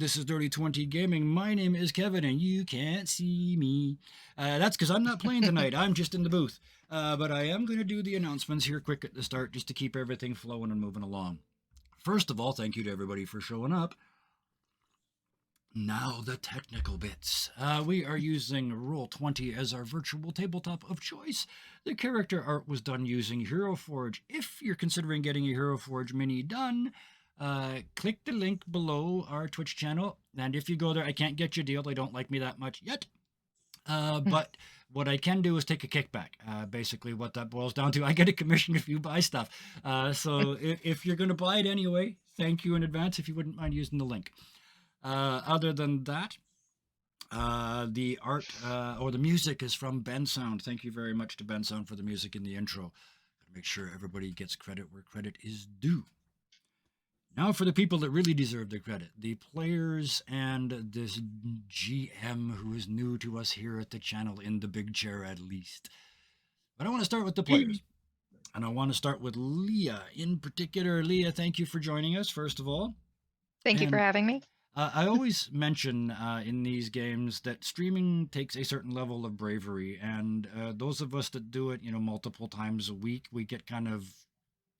This is Dirty 20 Gaming. My name is Kevin, and you can't see me. That's because I'm not playing tonight. I'm just in the booth. But I am going to do the announcements here quick at the start just to keep everything flowing and moving along. First of all, thank you to everybody for showing up. Now the technical bits. We are using Roll20 as our virtual tabletop of choice. The character art was done using Hero Forge. If you're considering getting a Hero Forge mini done, click the link below our Twitch channel. And if you go there, I can't get you a deal. They don't like me that much yet. But what I can do is take a kickback. Basically, what that boils down to, I get a commission if you buy stuff. So if you're going to buy it anyway, thank you in advance if you wouldn't mind using the link. Other than that, the art or the music is from Ben Sound. Thank you very much to Ben Sound for the music in the intro. Gotta make sure everybody gets credit where credit is due. Now for the people that really deserve the credit, the players and this GM who is new to us here at the channel, in the big chair at least. But I want to start with the players. And I want to start with Leah in particular. Leah, thank you for joining us, first of all. Thank you for having me. I always mention in these games that streaming takes a certain level of bravery, and those of us that do it, multiple times a week, we get kind of,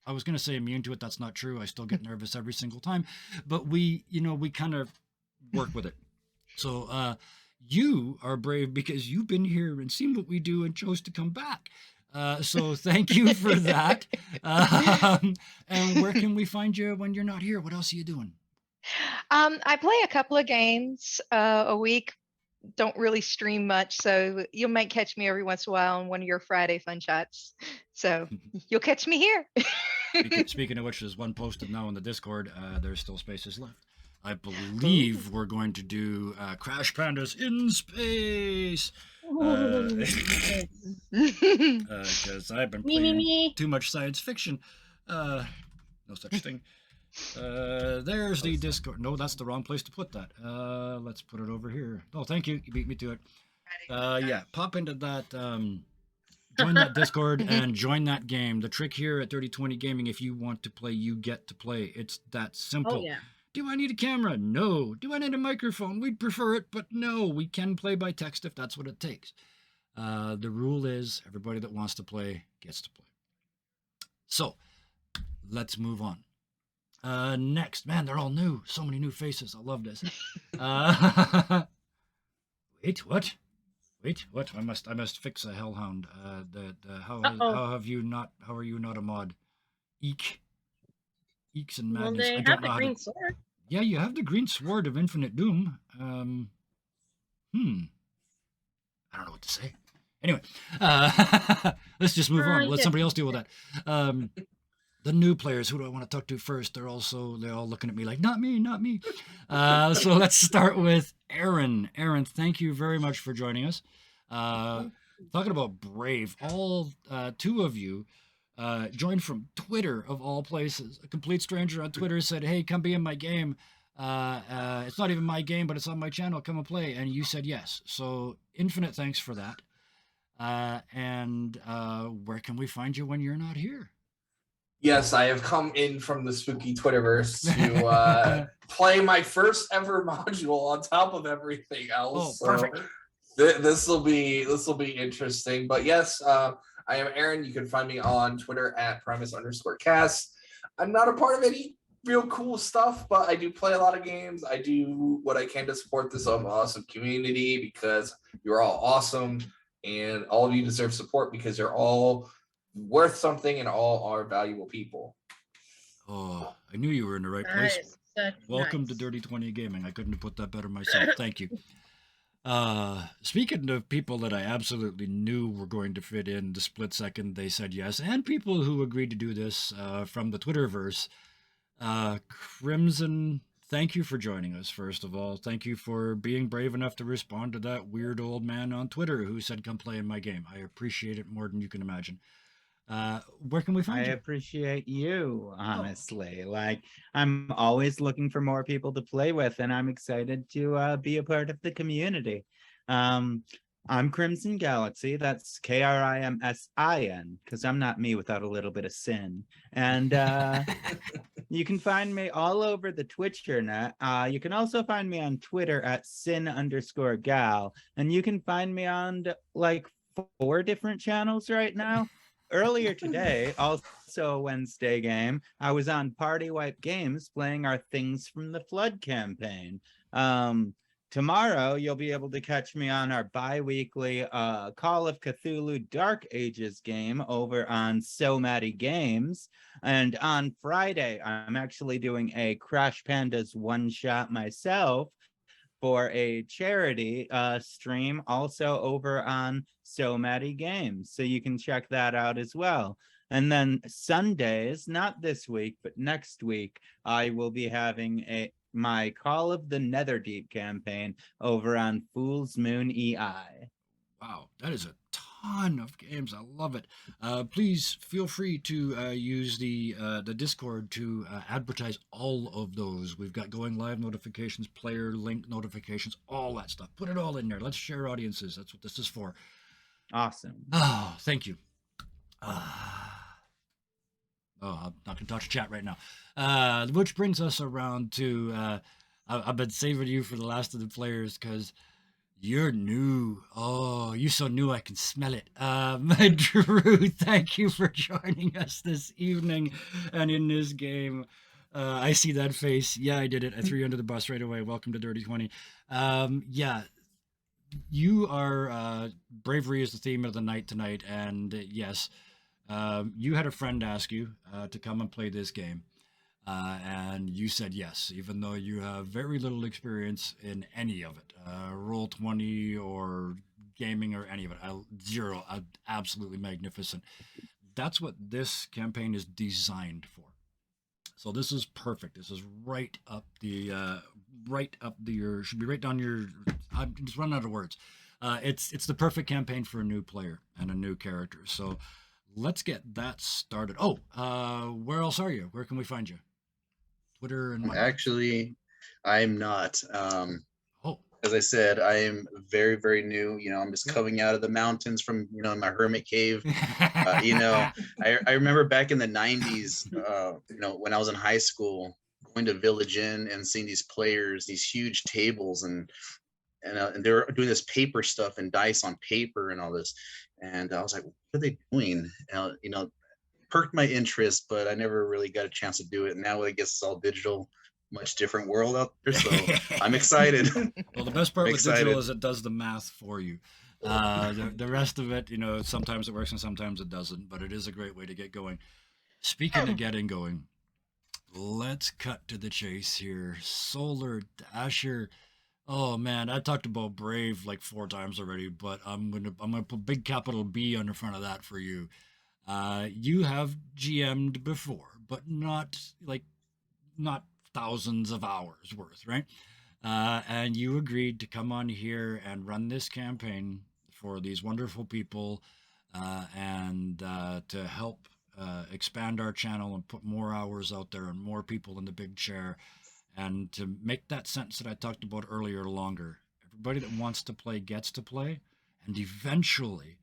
I was going to say immune to it. That's not true. I still get nervous every single time, but we kind of work with it. So you are brave because you've been here and seen what we do and chose to come back. So thank you for that. And where can we find you when you're not here? What else are you doing? I play a couple of games a week. Don't really stream much, so you might catch me every once in a while on one of your Friday fun shots. So you'll catch me here. Speaking of which, there's one posted now in the Discord. There's still spaces left. I believe we're going to do Crash Pandas in Space. Because I've been playing too much science fiction. No such thing. There's the Discord. No, that's the wrong place to put that. Let's put it over here. Oh, thank you. You beat me to it. Yeah, pop into that. Join that Discord and join that game. The trick here at Dirty 20 Gaming, if you want to play, you get to play. It's that simple. Oh, yeah. Do I need a camera? No. Do I need a microphone? We'd prefer it, but no. We can play by text if that's what it takes. The rule is everybody that wants to play gets to play. So, let's move on. Next, man, they're all new. So many new faces. I love this. Wait, what? I must fix a hellhound. How are you not a mod? Eeks and madness. Well, they have the green sword. Yeah, you have the green sword of infinite doom. I don't know what to say. Anyway, let's just move on. Let somebody else deal with that. The new players, who do I want to talk to first? They're all looking at me like, not me. So let's start with Aaron. Aaron, thank you very much for joining us. Talking about brave, all two of you joined from Twitter, of all places. A complete stranger on Twitter said, hey, come be in my game. It's not even my game, but it's on my channel. Come and play. And you said yes. So infinite thanks for that. And where can we find you when you're not here? Yes, I have come in from the spooky Twitterverse to play my first ever module on top of everything else. Oh, perfect. So this will be interesting. But yes, I am Aaron. You can find me on Twitter at Primus_cast. I'm not a part of any real cool stuff, but I do play a lot of games. I do what I can to support this awesome community because you're all awesome and all of you deserve support because you're all worth something and all are valuable people. Oh, I knew you were in the right place. Welcome to Dirty 20 Gaming. I couldn't have put that better myself. Thank you. Speaking of people that I absolutely knew were going to fit in the split second they said yes, and people who agreed to do this from the Twitterverse, Crimson, thank you for joining us, first of all. Thank you for being brave enough to respond to that weird old man on Twitter who said, come play in my game. I appreciate it more than you can imagine. Where can we find you? I appreciate you, honestly. Like, I'm always looking for more people to play with, and I'm excited to be a part of the community. I'm Crimson Galaxy. That's Krimsin, because I'm not me without a little bit of sin. And you can find me all over the Twitcher net. You can also find me on Twitter at sin_gal. And you can find me on like 4 different channels right now. Earlier today, also a Wednesday game, I was on Party Wipe Games playing our Things from the Flood campaign. Tomorrow, you'll be able to catch me on our bi-weekly Call of Cthulhu Dark Ages game over on So Matty Games. And on Friday, I'm actually doing a Crash Pandas one-shot myself for a charity stream also over on So Matty Games. So you can check that out as well. And then Sundays, not this week, but next week, I will be having my Call of the Netherdeep campaign over on Fool's Moon EI. Wow, that is a ton of games. I love it. Please feel free to use the Discord to advertise all of those. We've got going live notifications, player link notifications, all that stuff. Put it all in there. Let's share audiences. That's what this is for. Awesome. Oh, thank you. I'm not going to touch chat right now. Which brings us around to I've been saving you for the last of the players because you're new. Oh, you're so new I can smell it. Drew, thank you for joining us this evening and in this game. I see that face. Yeah, I did it. I threw you under the bus right away. Welcome to Dirty 20. Yeah, you are bravery is the theme of the night tonight. And yes, you had a friend ask you to come and play this game. And you said yes, even though you have very little experience in any of it, Roll20 or gaming or any of it. Zero, absolutely magnificent. That's what this campaign is designed for. So this is perfect. This is right up your should be right down your. I'm just running out of words. It's the perfect campaign for a new player and a new character. So let's get that started. Oh, where else are you? Where can we find you? Twitter and actually, I'm not. Oh, As I said, I am very, very new. I'm just coming out of the mountains from, my hermit cave. I remember back in the 90s, when I was in high school, going to Village Inn and seeing these players, these huge tables, and they were doing this paper stuff and dice on paper and all this. And I was like, what are they doing? Perked my interest, but I never really got a chance to do it. And now I guess it's all digital, much different world out there. So I'm excited. Well, the best part with digital is it does the math for you. The rest of it, sometimes it works and sometimes it doesn't, but it is a great way to get going. Speaking of getting going, let's cut to the chase here. Solar Dasher. Oh man, I talked about Brave like 4 times already, but I'm gonna put big capital B on the front of that for you. You have GM'd before, but not thousands of hours worth, right? And you agreed to come on here and run this campaign for these wonderful people and to help expand our channel and put more hours out there and more people in the big chair and to make that sentence that I talked about earlier longer. Everybody that wants to play gets to play, and eventually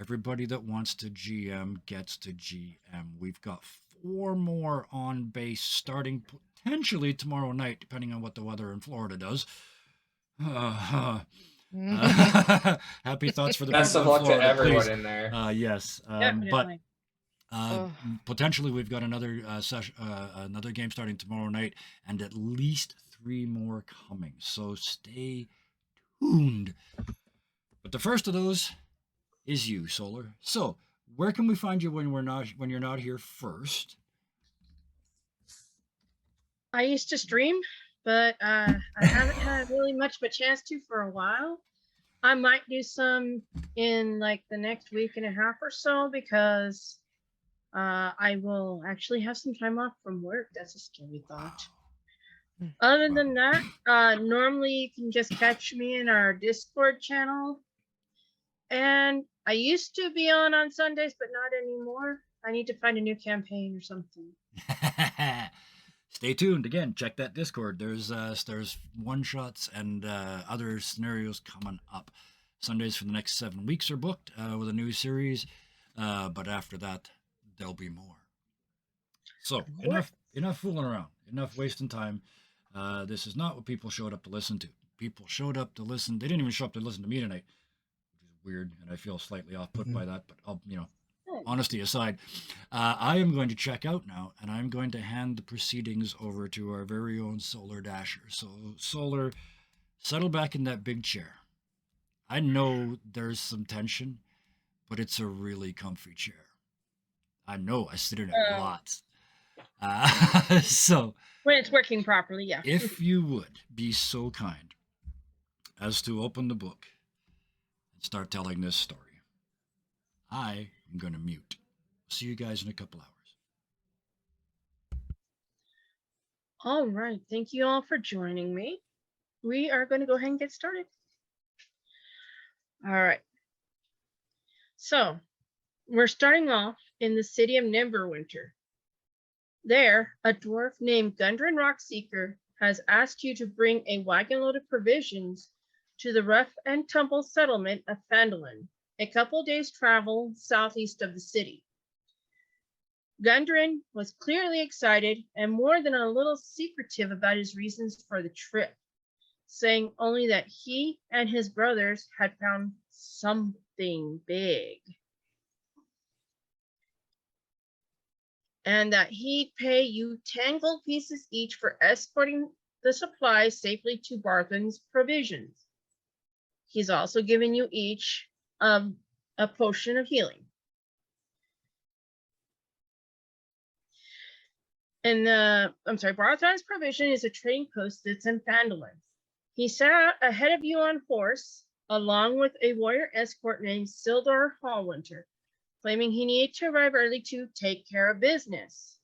everybody that wants to GM gets to GM. We've got 4 more on base starting potentially tomorrow night, depending on what the weather in Florida does. Happy thoughts for the Best people of in luck Florida, to everyone please. in there. Yes, Definitely. but potentially we've got another session, another game starting tomorrow night, and at least 3 more coming. So stay tuned. But the first of those is you, Solar. So where can we find you when you're not here first? I used to stream, but I haven't had really much of a chance to for a while. I might do some in like the next week and a half or so because I will actually have some time off from work. That's a scary thought. Other than that, normally you can just catch me in our Discord channel. And I used to be on Sundays, but not anymore. I need to find a new campaign or something. Stay tuned. Again, check that Discord. There's one shots and other scenarios coming up. Sundays for the next 7 weeks are booked with a new series, but after that, there'll be more. So enough fooling around, enough wasting time. This is not what people showed up to listen to. People showed up to listen. They didn't even show up to listen to me tonight, which is weird, and I feel slightly off put by that. But I'll, honesty aside, I am going to check out now, and I'm going to hand the proceedings over to our very own Solar Dasher. So, Solar, settle back in that big chair. I know there's some tension, but it's a really comfy chair. I know I sit in it lots. So, when it's working properly, yeah. if you would be so kind as to open the book and start telling this story, I am going to mute. See you guys in a couple hours. All right. Thank you all for joining me. We are going to go ahead and get started. All right. So we're starting off in the city of Neverwinter. There, a dwarf named Gundren Rockseeker has asked you to bring a wagon load of provisions to the rough and tumble settlement of Phandelver, a couple days' travel southeast of the city. Gundren was clearly excited and more than a little secretive about his reasons for the trip, saying only that he and his brothers had found something big, and that he'd pay you 10 gold pieces each for escorting the supplies safely to Barthen's provisions. He's also given you each a potion of healing. And Barthen's provision is a trading post that's in Phandelver. He set out ahead of you on horse, along with a warrior escort named Sildar Hallwinter, claiming he needed to arrive early to take care of business.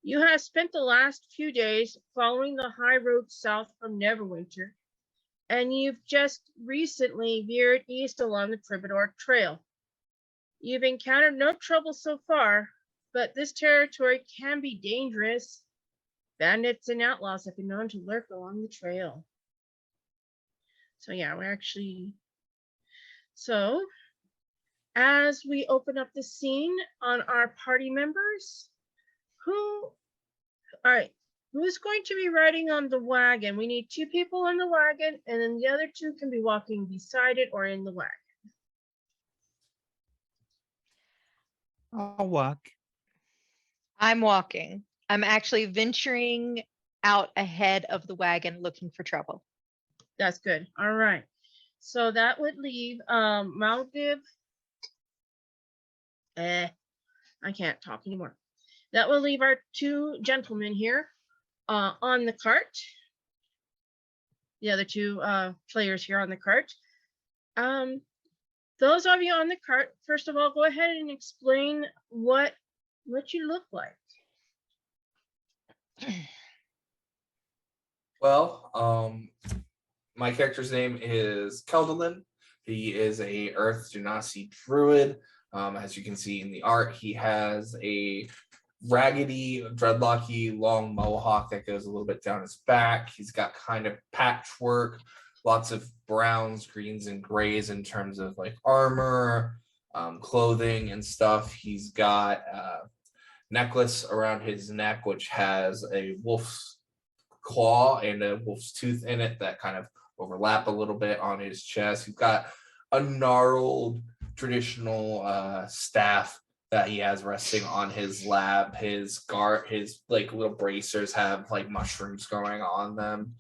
You have spent the last few days following the high road south from Neverwinter, and you've just recently veered east along the Troubadour Trail. You've encountered no trouble so far, but this territory can be dangerous. Bandits and outlaws have been known to lurk along the trail. So yeah, as we open up the scene on our party members, who's going to be riding on the wagon? We need 2 people on the wagon, and then the other 2 can be walking beside it or in the wagon. I'll walk. I'm walking. I'm actually venturing out ahead of the wagon looking for trouble. That's good. All right. So that would leave Maldiv. I can't talk anymore. That will leave our 2 gentlemen here on the cart. The other 2 players here on the cart. Those of you on the cart, first of all, go ahead and explain what you look like. Well, my character's name is Goblin. He is a Earth Genasi druid. As you can see in the art, he has a raggedy, dreadlocky, long mohawk that goes a little bit down his back. He's got kind of patchwork, lots of browns, greens, and grays in terms of like armor, clothing, and stuff. He's got a necklace around his neck, which has a wolf's claw and a wolf's tooth in it that kind of overlap a little bit on his chest. He's got a gnarled traditional staff that he has resting on his lap. His like little bracers have like mushrooms growing on them,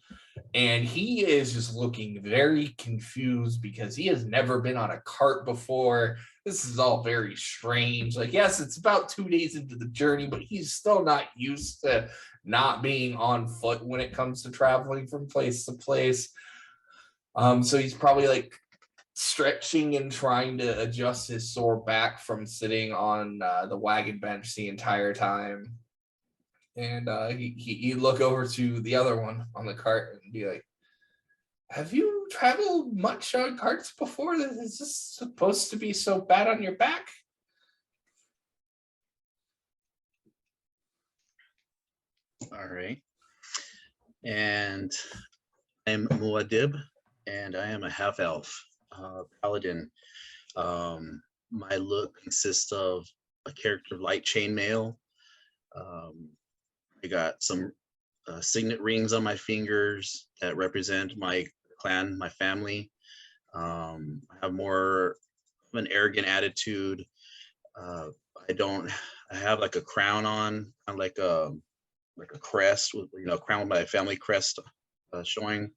and he is just looking very confused because he has never been on a cart before. This is all very strange. Like, yes, it's about 2 days into the journey, but he's still not used to not being on foot when it comes to traveling from place to place. So he's probably like stretching and trying to adjust his sore back from sitting on the wagon bench the entire time. And he look over to the other one on the cart and be like, "Have you traveled much on carts before? Is this supposed to be so bad on your back?" All right. And I'm Muad'Dib, and I am a half elf paladin. My look consists of a character of light chainmail. I got some signet rings on my fingers that represent my clan, my family. I have more of an arrogant attitude. Uh, I have like a crown on, kind of like a crest with, crown with my family crest showing.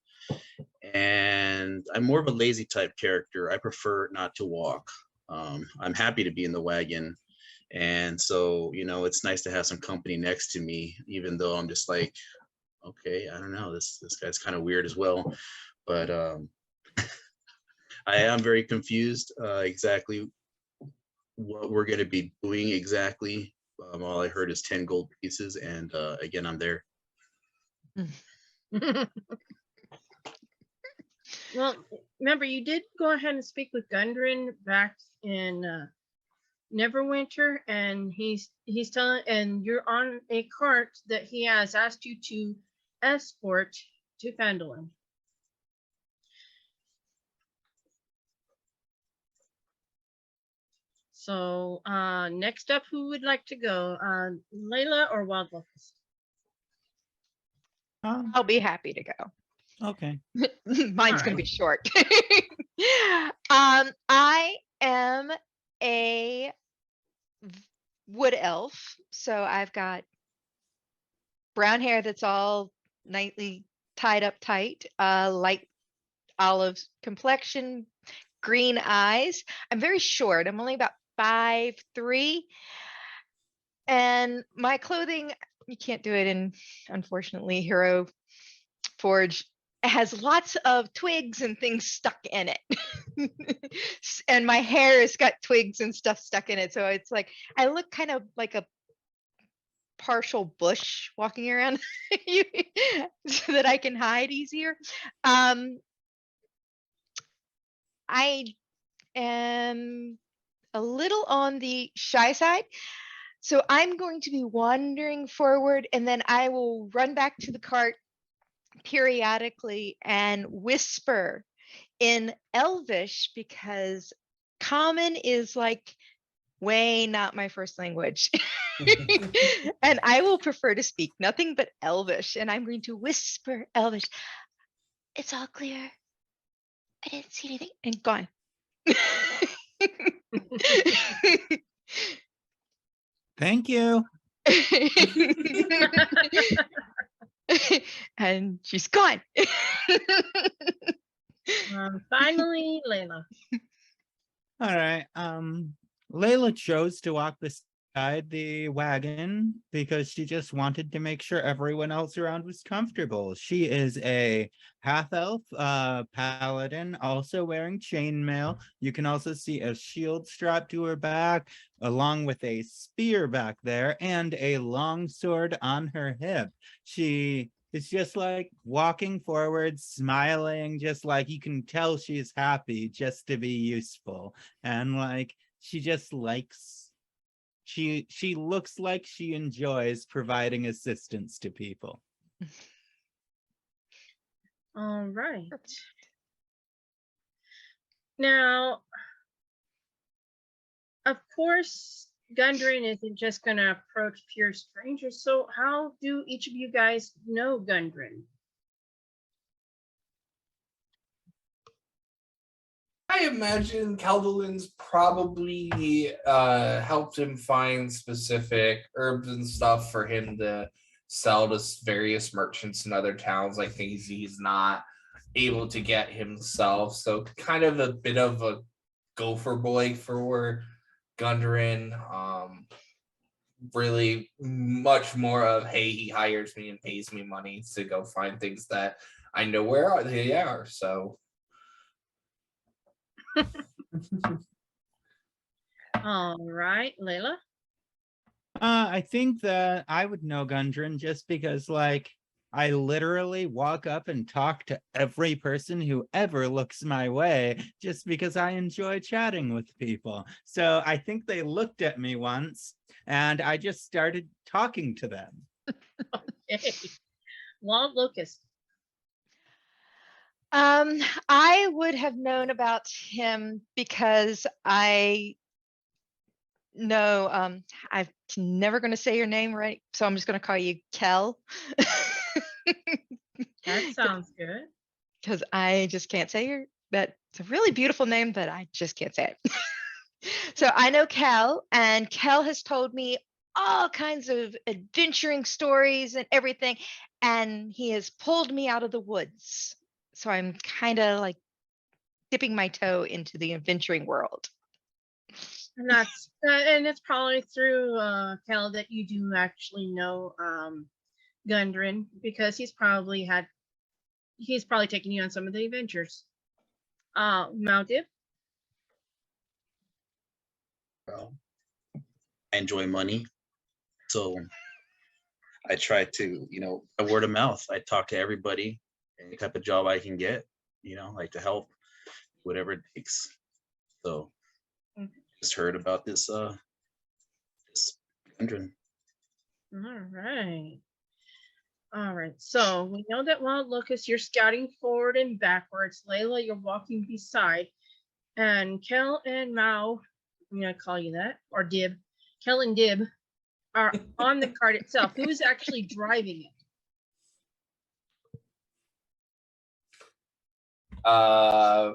And I'm more of a lazy type character. I prefer not to walk. I'm happy to be in the wagon. And so, it's nice to have some company next to me, even though I'm just like, okay, I don't know, this guy's kind of weird as well. But I am very confused exactly what we're going to be doing exactly. All I heard is 10 gold pieces, and again, I'm there. Well, remember, you did go ahead and speak with Gundren back in Neverwinter, and he's telling, and you're on a cart that he has asked you to escort to Phandelver. So next up, who would like to go? Layla or Wild Locust? I'll be happy to go. Okay. Mine's going to be short. I am a wood elf, so I've got brown hair that's all nicely tied up tight, light olive complexion, green eyes. I'm very short. I'm only about 5'3", and my clothing, you can't do it in, unfortunately, Hero Forge. It has lots of twigs and things stuck in it. And my hair has got twigs and stuff stuck in it. So it's like, I look kind of like a partial bush walking around so that I can hide easier. I am a little on the shy side. So I'm going to be wandering forward, and then I will run back to the cart periodically and whisper in Elvish, because Common is like way not my first language. And I will prefer to speak nothing but Elvish, and I'm going to whisper Elvish. It's all clear. I didn't see anything. And gone. Thank you. And she's gone. Finally, Layla. All right. Layla chose to walk beside the wagon because she just wanted to make sure everyone else around was comfortable. She is a half-elf paladin, also wearing chainmail. You can also see a shield strapped to her back, along with a spear back there and a long sword on her hip. She is just like walking forward, smiling, just like you can tell she's happy just to be useful. And like she just likes, she looks like she enjoys providing assistance to people. All right. Now, of course, Gundren isn't just going to approach pure strangers. So how do each of you guys know Gundren? I imagine Caldolin's probably helped him find specific herbs and stuff for him to sell to various merchants in other towns, like things he's not able to get himself. So kind of a bit of a gopher boy for Gundren. Really much more of, hey, he hires me and pays me money to go find things that I know where they are. So All right, Layla. I think that I would know Gundren just because, like, I literally walk up and talk to every person who ever looks my way just because I enjoy chatting with people. So I think they looked at me once and I just started talking to them. Okay. Wild Locust. I would have known about him because I know I'm never going to say your name right, so I'm just going to call you Kel. That sounds good. Because I just can't say your that it's a really beautiful name, but I just can't say it. So I know Kel, and Kel has told me all kinds of adventuring stories and everything, and he has pulled me out of the woods. So I'm kind of like dipping my toe into the adventuring world. And it's probably through Kel that you do actually know Gundren, because he's probably taken you on some of the adventures. Mounted. Well, I enjoy money, so I try to, by word of mouth, I talk to everybody, any type of job I can get, like to help, whatever it takes. So just heard about this Gundren. All right. So we know that Wild Locust, you're scouting forward and backwards. Layla, you're walking beside. And Kel and Mao, I'm going to call you that, or Dib. Kel and Dib are on the cart itself. Who is actually driving it? I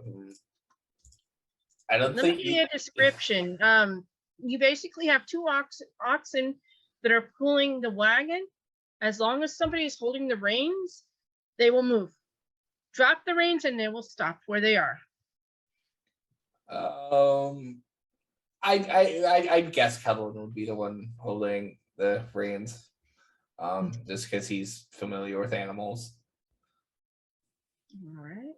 don't Let think me give you a description. You basically have two oxen that are pulling the wagon. As long as somebody is holding the reins, they will move. Drop the reins and they will stop where they are. I guess Kevin would be the one holding the reins, just because he's familiar with animals. All right.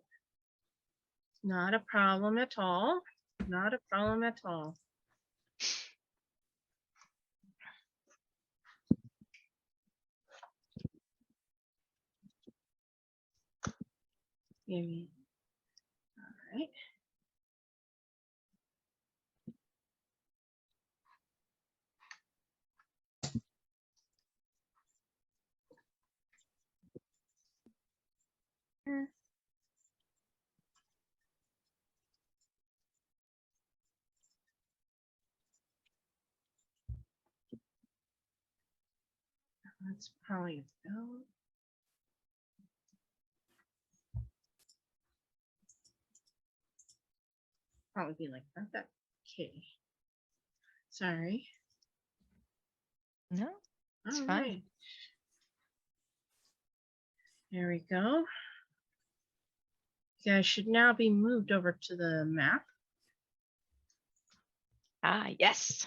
Not a problem at all. Not a problem at all. All right. That's probably about. Probably be like that. Okay. Sorry. No, it's All fine. right. There we go. You guys should now be moved over to the map. Ah, yes.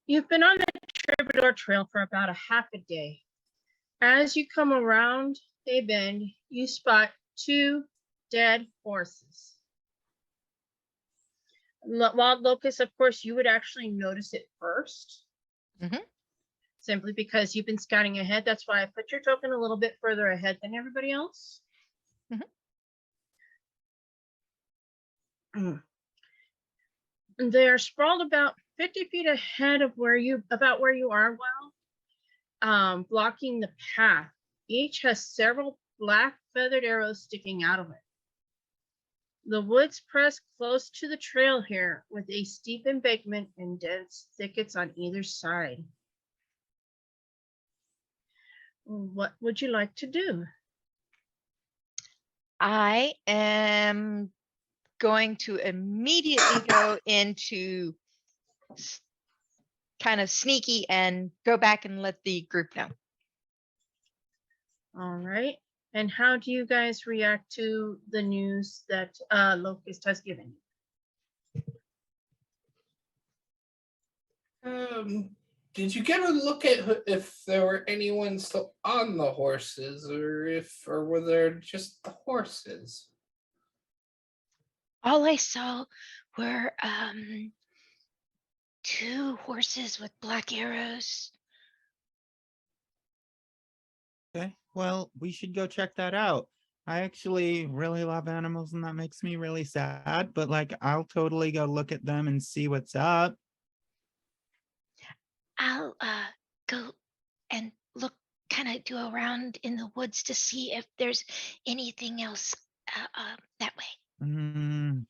You've been on the Troubadour Trail for about a half a day. As you come around a bend, you spot two dead horses. Wild Locust, of course, you would actually notice it first. Simply because you've been scouting ahead. That's why I put your token a little bit further ahead than everybody else. They are sprawled about 50 feet ahead of where you are, blocking the path. Each has several black feathered arrows sticking out of it. The woods press close to the trail here with a steep embankment and dense thickets on either side. What would you like to do? I am going to immediately go into kind of sneaky and go back and let the group know. All right. And how do you guys react to the news that Locust has given you? Did you get a look at if there were anyone still on the horses, or were there just the horses? All I saw were two horses with black arrows. Okay, well, we should go check that out. I actually really love animals and that makes me really sad, but I'll totally go look at them and see what's up. I'll go and look, kind of do around in the woods to see if there's anything else that way. Mm,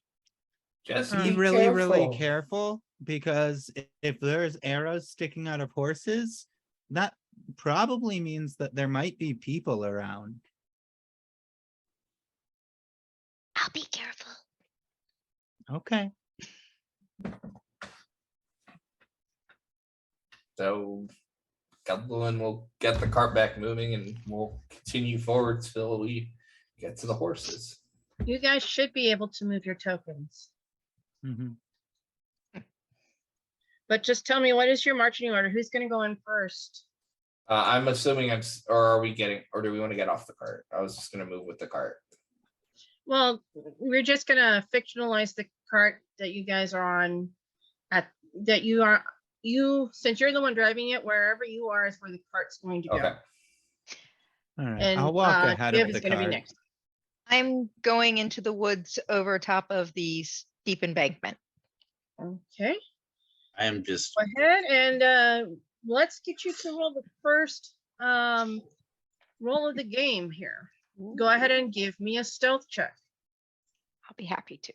Just be be really careful. careful, because if there's arrows sticking out of horses, that probably means that there might be people around. I'll be careful. Okay. So Goblin will get the cart back moving, and we'll continue forward till we get to the horses. You guys should be able to move your tokens. Mhm. But just tell me, what is your marching order? Who's going to go in first? I'm assuming or are we getting, or do we want to get off the cart? I was just going to move with the cart. Well, we're just going to fictionalize the cart that you guys are on. Since you're the one driving it, wherever you are is where the cart's going to go. Okay. All right. And I'll walk ahead Viv of is the going to be cart. next. I'm going into the woods over top of the steep embankment. Okay. I am just Go ahead and let's get you to roll the first roll of the game here. Go ahead and give me a stealth check. I'll be happy to.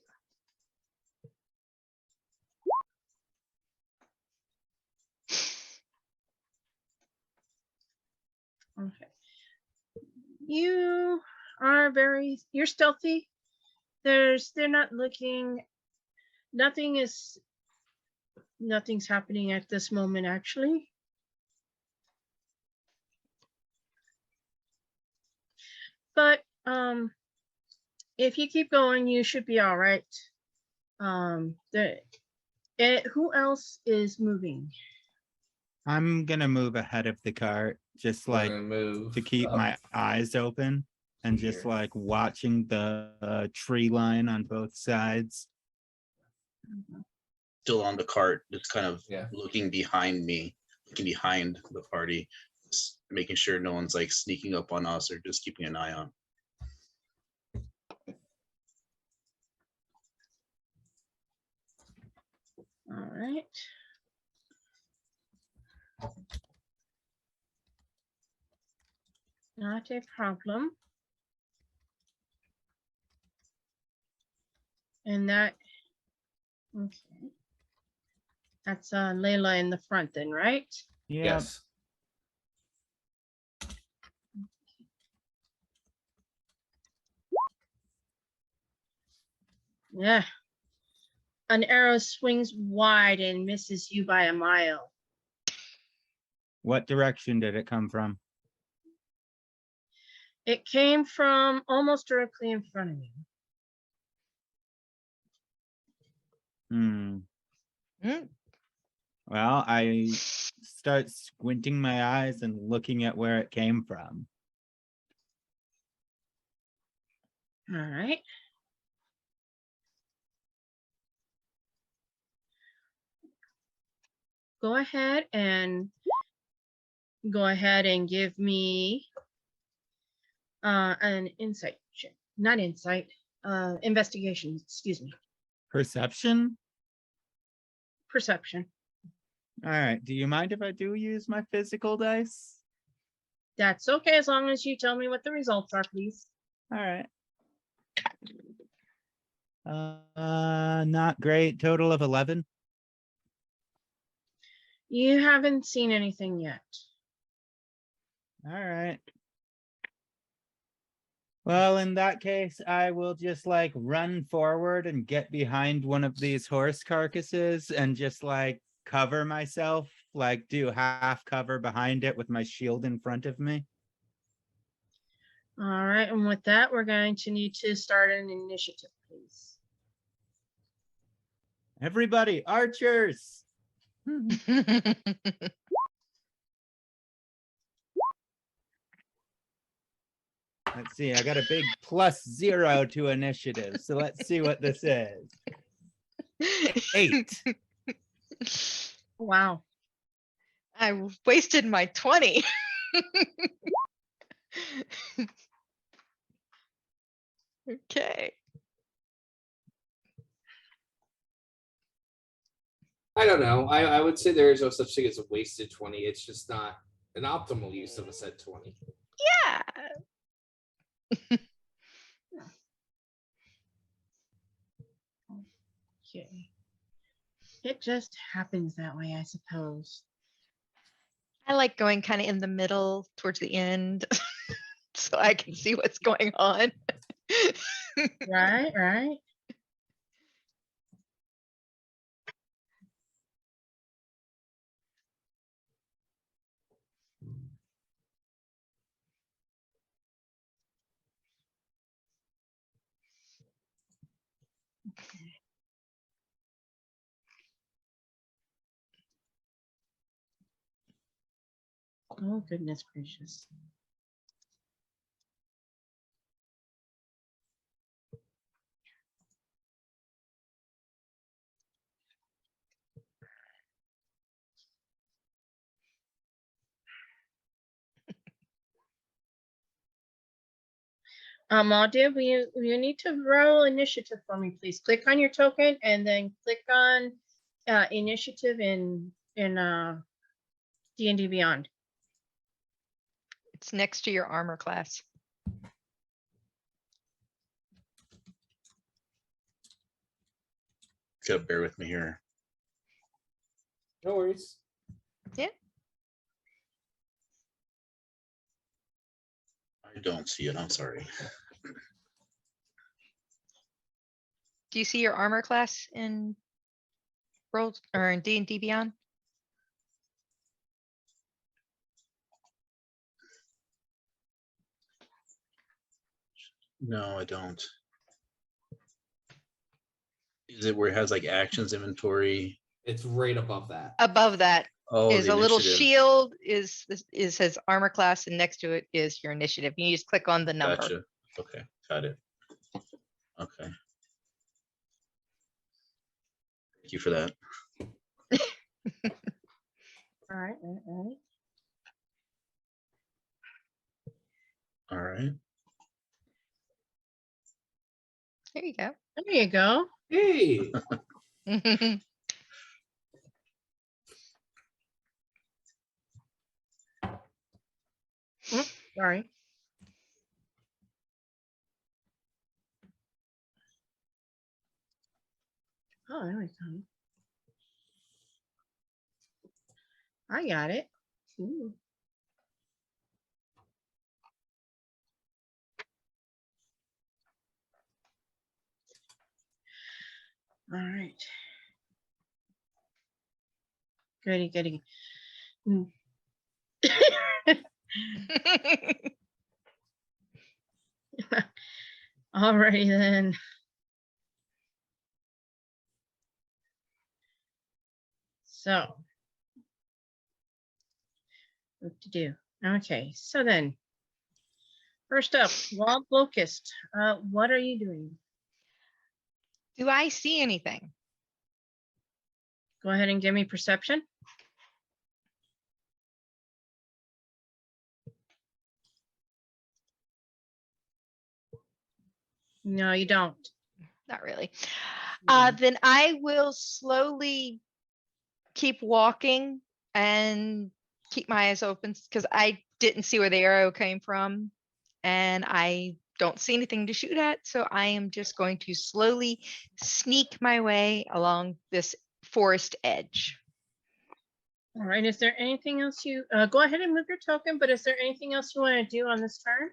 Okay. You're stealthy. They're not looking, nothing's happening at this moment, actually. But if you keep going, you should be all right. Who else is moving? I'm gonna move ahead of the cart, just We're like gonna move to keep up my eyes open and just here. like watching the tree line on both sides. still on the cart, just kind of Yeah. looking behind me, looking behind the party, just making sure no one's like sneaking up on us or just keeping an eye on. All right. Not a problem. And that, okay. That's Layla in the front then, right? Yeah. Yes. Yeah. An arrow swings wide and misses you by a mile. What direction did it come from? It came from almost directly in front of you. Mm. Well, I start squinting my eyes and looking at where it came from. All right. Go ahead and give me an insight check. Not insight, investigation, excuse me. Perception? Perception. All right. Do you mind if I do use my physical dice? That's okay, as long as you tell me what the results are, please. All right. Not great. Total of 11. You haven't seen anything yet. All right. Well, in that case, I will just like run forward and get behind one of these horse carcasses and just like cover myself, like do half cover behind it with my shield in front of me. All right, and with that, we're going to need to start an initiative, please. Everybody, archers. Let's see, I got a big +0 to initiative. So let's see what this is. 8. Wow. I wasted my 20. Okay. I don't know. I would say there is no such thing as a wasted 20. It's just not an optimal use of a said 20. Yeah. Okay. It just happens that way, I suppose. I like going kind of in the middle towards the end so I can see what's going on. Right, right. Oh, goodness gracious. Audia, you need to roll initiative for me, please. Click on your token and then click on initiative in D&D Beyond. It's next to your armor class. Gotta bear with me here. No worries. I don't see it. I'm sorry. Do you see your armor class in World or in D&D Beyond? No, I don't. Is it where it has like actions inventory? It's right above that. Above that Oh, is the a little initiative. shield is his armor class, and next to it is your initiative. You just click on the number. Gotcha. Okay, got it. Okay. Thank you for that. All right, all right. All right. There you go. There you go. Hey. Sorry. Oh, there we go. I got it. Ooh. All right. Goody, goody. Alrighty then. So, what to do? Okay, so then, first up, Wild Locust. What are you doing? Do I see anything? Go ahead and give me perception. No, you don't. Not really. No. Then I will slowly keep walking and keep my eyes open because I didn't see where the arrow came from and I don't see anything to shoot at. So I am just going to slowly sneak my way along this forest edge. All right, is there anything else you, go ahead and move your token, but is there anything else you want to do on this turn?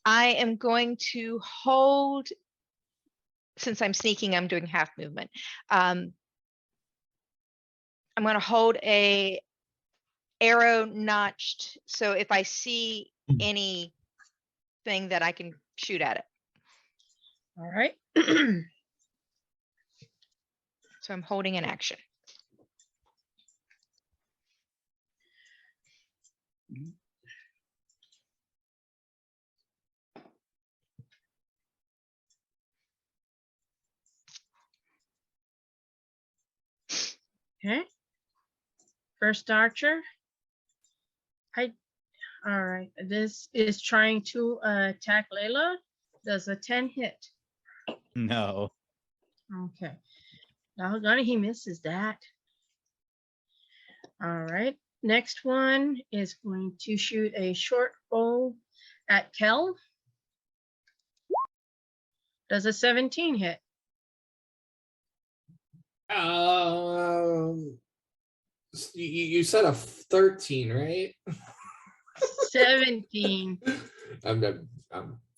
I am going to hold, since I'm sneaking, I'm doing half movement. I'm going to hold a arrow notched. So if I see anything that I can shoot at it. All right. So I'm holding an action. Okay. First archer. All right. This is trying to attack Layla. Does a 10 hit? No. Okay. Doggone it, he misses that. All right. Next one is going to shoot a short bow at Kel. Does a 17 hit? You said a 13, right? 17. I'm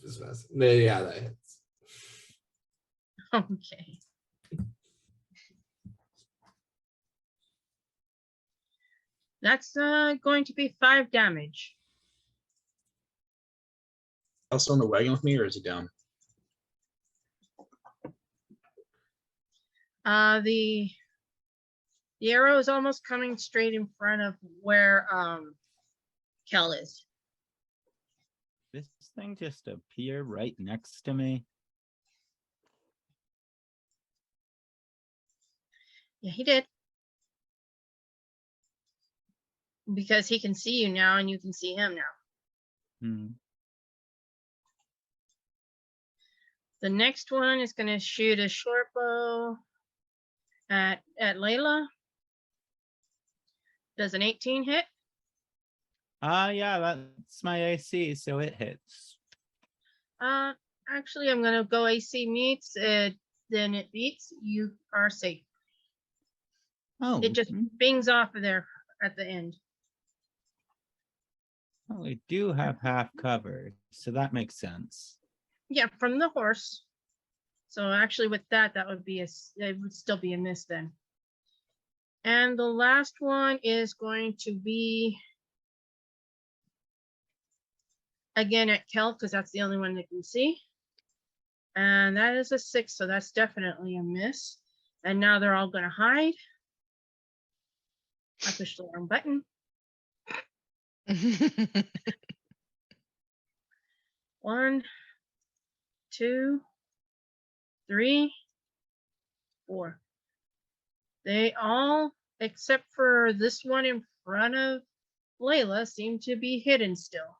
just messing. Yeah, that hits. Okay. That's going to be 5 damage. Also on the wagon with me, or is he down? The arrow is almost coming straight in front of where Kel is. This thing just appeared right next to me. Yeah, he did. Because he can see you now and you can see him now. Hmm. The next one is going to shoot a short bow at Layla. Does an 18 hit? Yeah, that's my AC, so it hits. Actually, I'm going to go AC meets. Then it beats. You are safe. Oh, It just bings off of there at the end. well, we do have half cover, so that makes sense. Yeah, from the horse. So actually with that would be it would still be a miss then. And the last one is going to be again at Kel, because that's the only one that can see. And that is a 6, so that's definitely a miss. And now they're all going to hide. I pushed the wrong button. 1, 2, 3, 4. They all, except for this one in front of Layla, seem to be hidden still.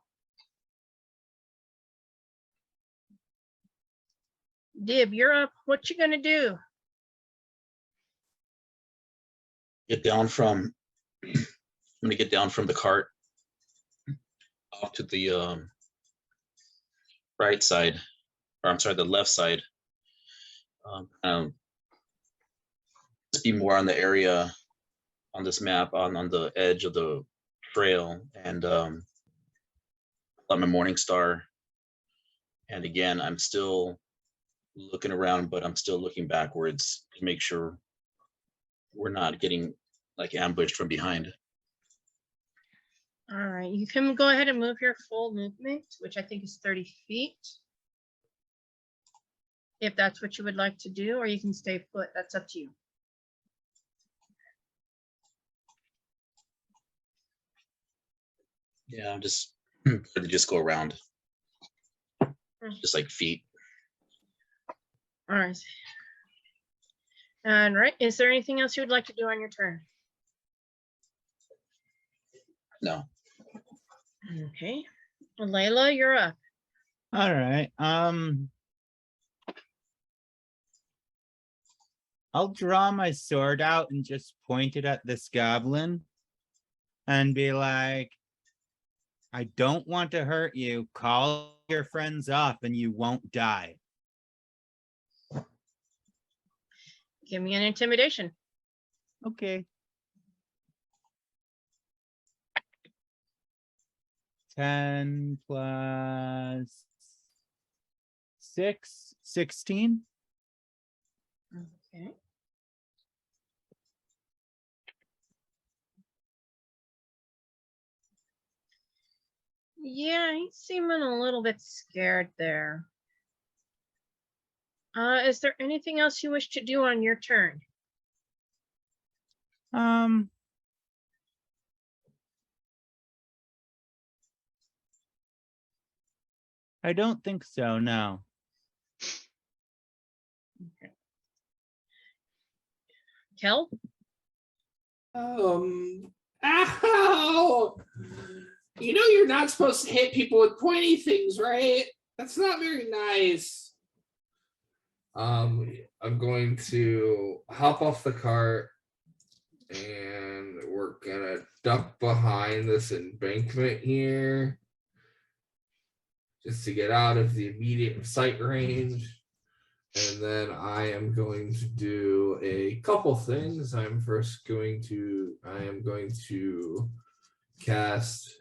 Dib, you're up. What you gonna do? Get down from. I'm gonna get down from the cart off to the right side, or I'm sorry, the left side. Just be more on the area on this map, on the edge of the trail, and on my morning star. And again, I'm still looking around, but I'm still looking backwards to make sure we're not getting like ambushed from behind. All right, you can go ahead and move your full movement, which I think is 30 feet. If that's what you would like to do, or you can stay put. That's up to you. Yeah, I'm just just go around, just like feet. All right. And right, is there anything else you would like to do on your turn? No. Okay. Layla, you're up. All right. I'll draw my sword out and just point it at this goblin and be like, I don't want to hurt you. Call your friends off and you won't die. Give me an intimidation. Okay. 10 plus 6, 16. Okay. Yeah, he's seeming a little bit scared there. Is there anything else you wish to do on your turn? I don't think so, no. Okay. Kel? Ow! You know you're not supposed to hit people with pointy things, right? That's not very nice. I'm going to hop off the cart And we're gonna duck behind this embankment here just to get out of the immediate sight range. And then I am going to do a couple things. I am going to cast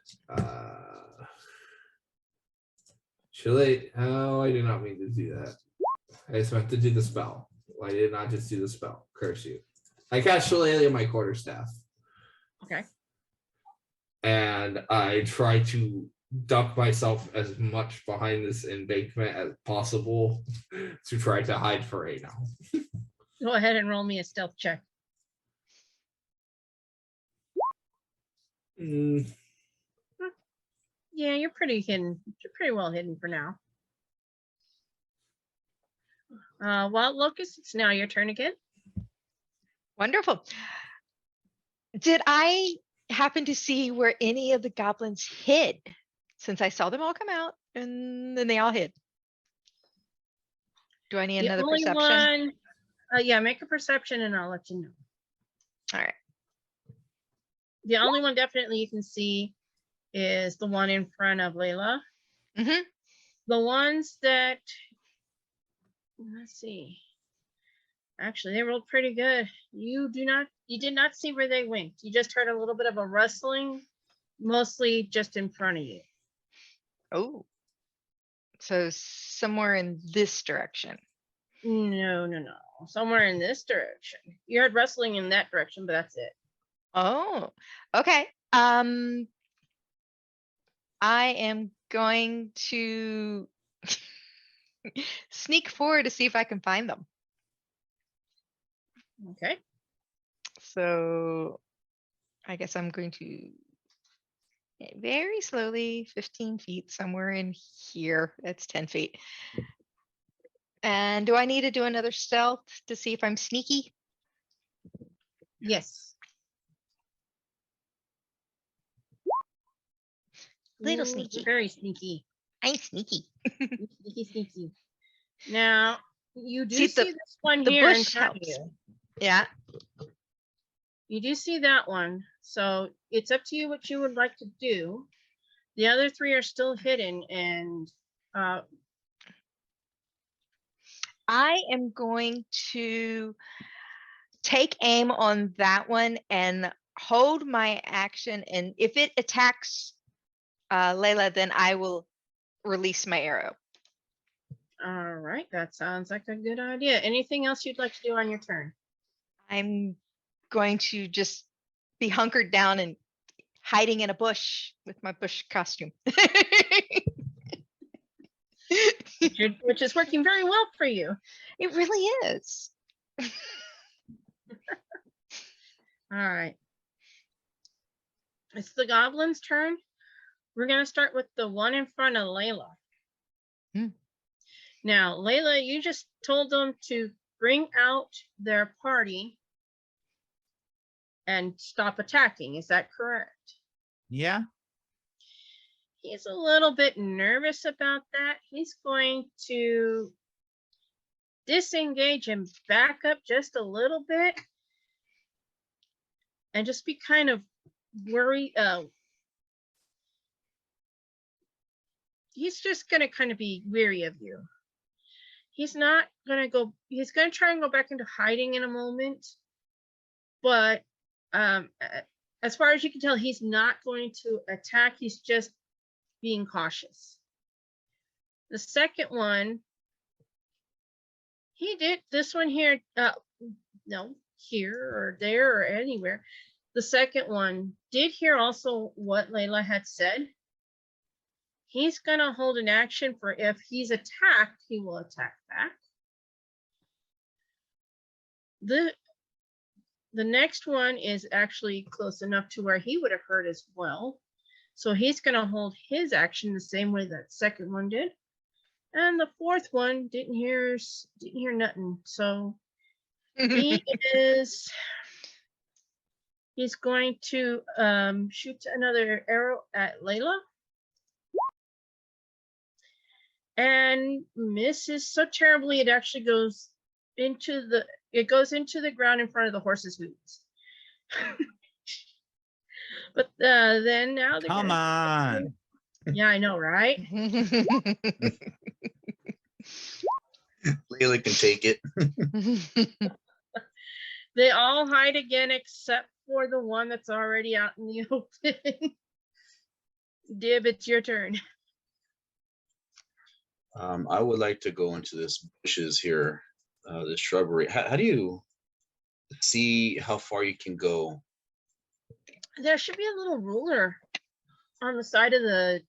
Chile. Oh, I did not mean to do that. I just meant to do the spell. I did not just do the spell. Curse you. I cast Shillelagh my quarterstaff. Okay. And I try to duck myself as much behind this embankment as possible to try to hide for right now. Go ahead and roll me a stealth check. Mm, Yeah, you're pretty hidden. You're pretty well hidden for now. Wild Locust, it's now your turn again. Wonderful. Did I happen to see where any of the goblins hid? Since I saw them all come out and then they all hid. Do I need The another only perception? one, yeah, make a perception and I'll let you know. All right. The only one definitely you can see is the one in front of Layla. Mm-hmm. The ones that, let's see. Actually, they rolled pretty good. You did not see where they went. You just heard a little bit of a rustling, mostly just in front of you. Oh. So somewhere in this direction. No. Somewhere in this direction. You heard rustling in that direction, but that's it. Oh, okay. I am going to sneak forward to see if I can find them. Okay. So I guess I'm going to very slowly, 15 feet, somewhere in here. That's 10 feet. And do I need to do another stealth to see if I'm sneaky? Yes. Little Ooh, sneaky. Very sneaky. I'm sneaky. Sneaky. Now, you do See, see, the- this one the here in bush front of helps. you. Yeah. You do see that one. So it's up to you what you would like to do. The other three are still hidden, and I am going to take aim on that one and hold my action. And if it attacks Layla, then I will release my arrow. all right, that sounds like a good idea. Anything else you'd like to do on your turn? I'm going to just be hunkered down and hiding in a bush with my bush costume. Which is working very well for you. It really is. All right. It's the goblin's turn. We're going to start with the one in front of Layla. Now, Layla, you just told them to bring out their party and stop attacking. Is that correct? Yeah. He's a little bit nervous about that. He's going to disengage and back up just a little bit and just be kind of worried. He's just going to kind of be weary of you. He's not going to go, he's going to try and go back into hiding in a moment. But as far as you can tell, he's not going to attack. He's just being cautious. The second one, he did this one here, no, here or there or anywhere. The second one did hear also what Layla had said. He's going to hold an action for if he's attacked, he will attack back. The next one is actually close enough to where he would have heard as well. So he's going to hold his action the same way that second one did. And the fourth one didn't hear nothing. So he's going to shoot another arrow at Layla. And misses so terribly it actually goes into the ground in front of the horse's hooves. But then now they're Come gonna- on. Yeah, I know, right? Layla can take it. They all hide again except for the one that's already out in the open. Dib, it's your turn. I would like to go into this bushes here, this shrubbery. How do you see how far you can go? There should be a little ruler on the side of the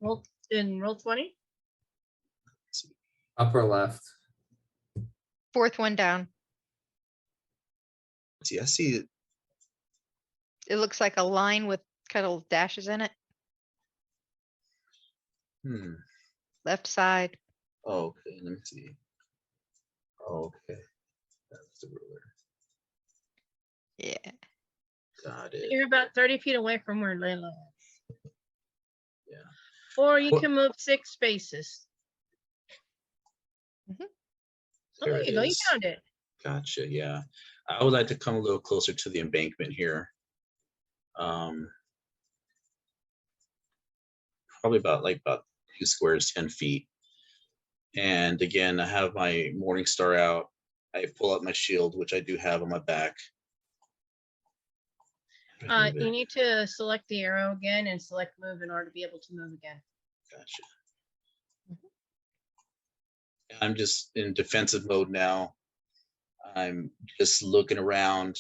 roll in roll 20. Upper left. Fourth one down. See, I see it. It looks like a line with kind of dashes in it. Left side. Oh, okay, let me see. Oh, okay, that's the ruler. Yeah. Got it. You're about 30 feet away from where Layla is. Yeah. Or you What- can move 6 spaces. Oh, There there it you go. You is. found it. Gotcha. Yeah, I would like to come a little closer to the embankment here. Probably about 2 squares, 10 feet. And again, I have my morning star out. I pull out my shield, which I do have on my back. Remove You it. need to select the arrow again and select move in order to be able to move again. Gotcha. I'm just in defensive mode now. I'm just looking around.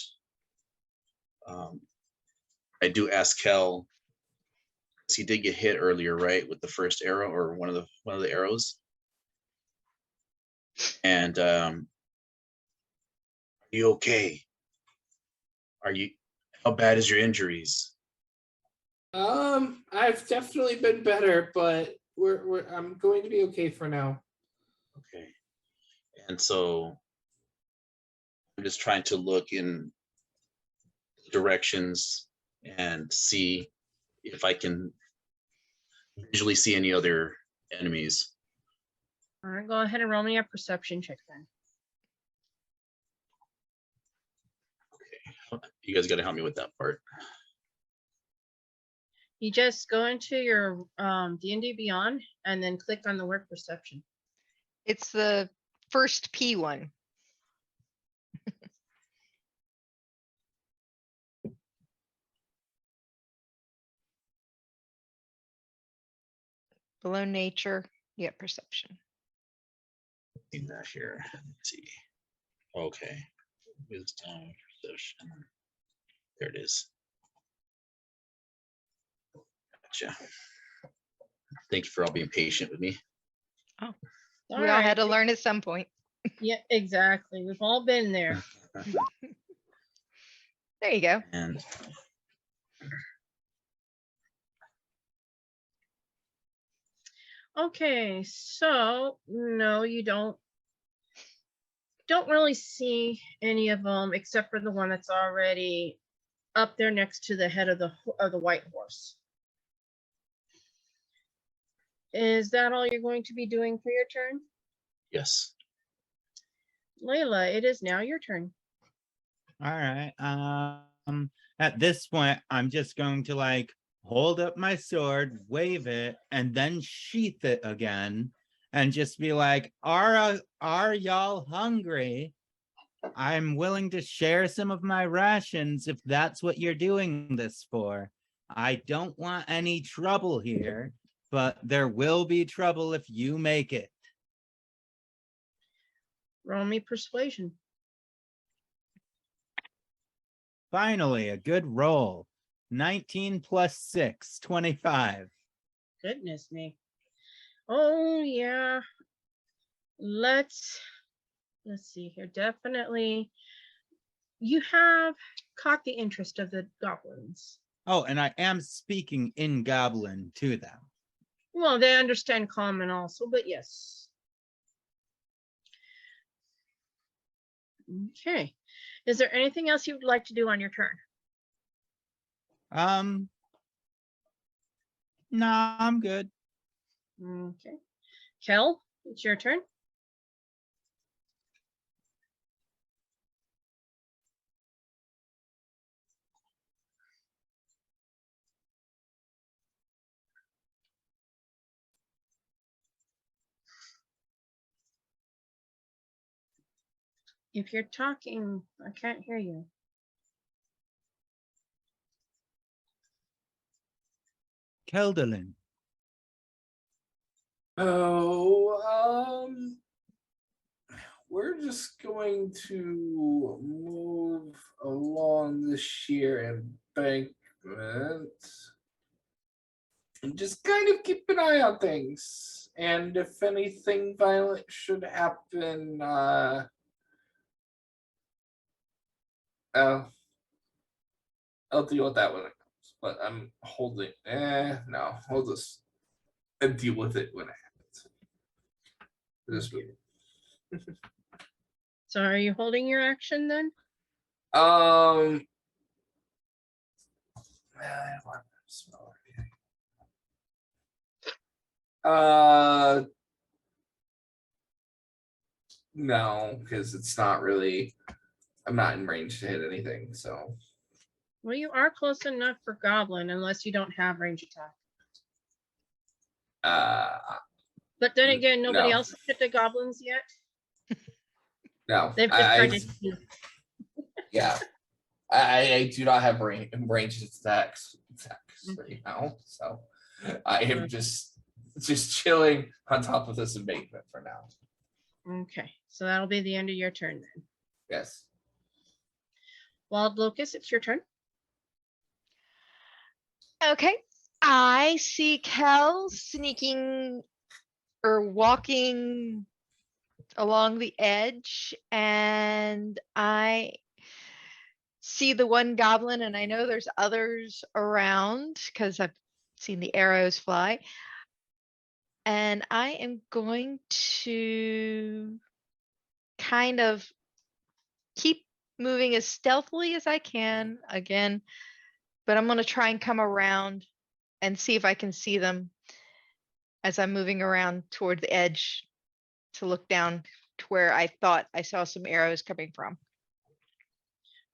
I do ask Kel, 'cause he did get hit earlier, right, with the first arrow or one of the arrows. And are you okay? How bad is your injuries? I've definitely been better, but I'm going to be okay for now. Okay. And so I'm just trying to look in directions and see if I can visually see any other enemies. All right, go ahead and roll me a perception check then. You guys got to help me with that part. You just go into your D&D Beyond and then click on the word perception. It's the first P one. Below nature, yeah, perception. In that here. Let's see. Okay. Wisdom, perception. There it is. Gotcha. Thank you for all being patient with me. We all had to learn at some point. Yeah, exactly. We've all been there. There you go. And Okay, so no, you don't really see any of them except for the one that's already up there next to the head of the white horse. Is that all you're going to be doing for your turn? yes. Layla, it is now your turn. All right. At this point, I'm just going to hold up my sword, wave it, and then sheath it again, and just be like, are y'all hungry? I'm willing to share some of my rations if that's what you're doing this for. I don't want any trouble here, but there will be trouble if you make it. Roll me persuasion. Finally, a good roll. 19 plus 6, 25. Goodness me. Oh yeah. Let's see here. Definitely you have caught the interest of the goblins. Oh, and I am speaking in Goblin to them. Well, they understand common also, but yes. Okay. Is there anything else you would like to do on your turn? No, I'm good. Okay. Kel, it's your turn. If you're talking, I can't hear you. Keldalin. Oh, we're just going to move along the sheer embankment and just kind of keep an eye on things. And if anything violent should happen, I'll deal with that when it comes. But I'm holding. No, we'll just deal with it when it happens. Just move. So are you holding your action then? I don't want to smell anything. No, because it's not really. I'm not in range to hit anything, so. Well, you are close enough for Goblin, unless you don't have range attack. But then again, nobody No. else has hit the goblins yet. No, They've just tried to hit you. yeah, I do not have ranged attacks right now, so I am just chilling on top of this embankment for now. Okay, so that'll be the end of your turn then. Yes. Wild Locust, it's your turn. Okay. I see Kel sneaking or walking along the edge, and I see the one goblin, and I know there's others around because I've seen the arrows fly. And I am going to kind of keep moving as stealthily as I can again, but I'm going to try and come around and see if I can see them as I'm moving around toward the edge to look down to where I thought I saw some arrows coming from.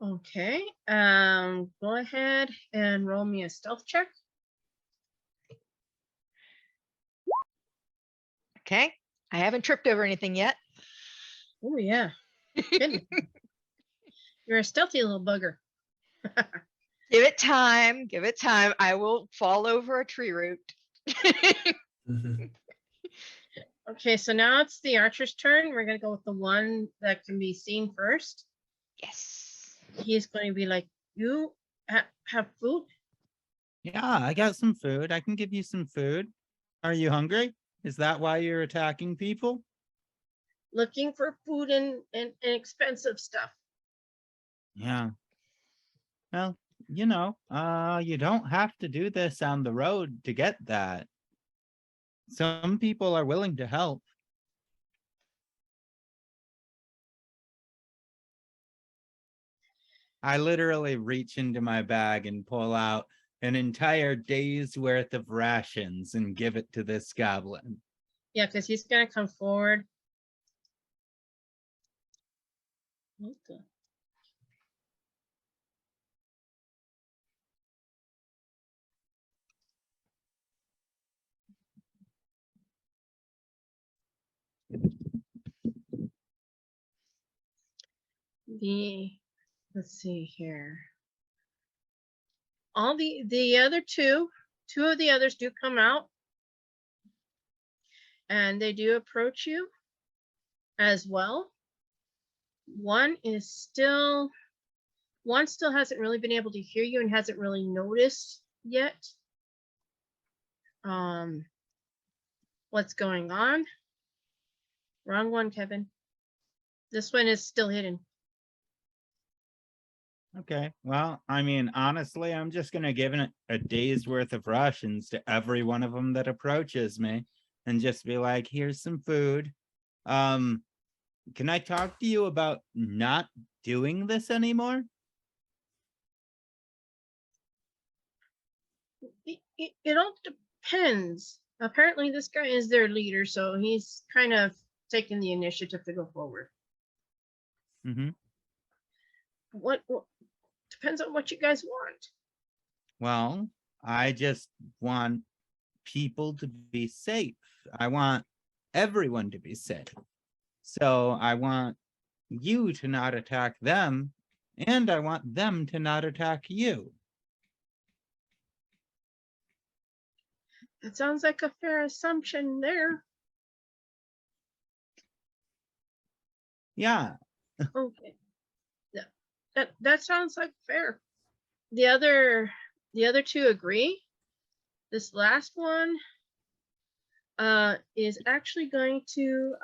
Okay, go ahead and roll me a stealth check. Okay. I haven't tripped over anything yet. Oh yeah. Goodness. You're a stealthy little bugger. Give it time. Give it time. I will fall over a tree root. Okay, so now it's the archer's turn. We're gonna go with the one that can be seen first. Yes. He's going to be like, you have food? Yeah, I got some food. I can give you some food. Are you hungry? Is that why you're attacking people? Looking for food and expensive stuff. Yeah. Well, you don't have to do this on the road to get that. Some people are willing to help. I literally reach into my bag and pull out an entire day's worth of rations and give it to this goblin. Yeah, because he's gonna come forward. What the? Let's see here. All the other two of the others do come out, and they do approach you as well. One still hasn't really been able to hear you and hasn't really noticed yet what's going on. Wrong one, Kevin. This one is still hidden. Okay, well, I mean, honestly, I'm just going to give it a day's worth of rations to every one of them that approaches me and just be like, here's some food. Can I talk to you about not doing this anymore? It all depends. Apparently this guy is their leader, so he's kind of taking the initiative to go forward. Mm-hmm. What depends on what you guys want. Well, I just want people to be safe. I want everyone to be safe. So I want you to not attack them, and I want them to not attack you. That sounds like a fair assumption there. Yeah. Okay. Yeah. That sounds like fair. The other two agree. This last one is actually going to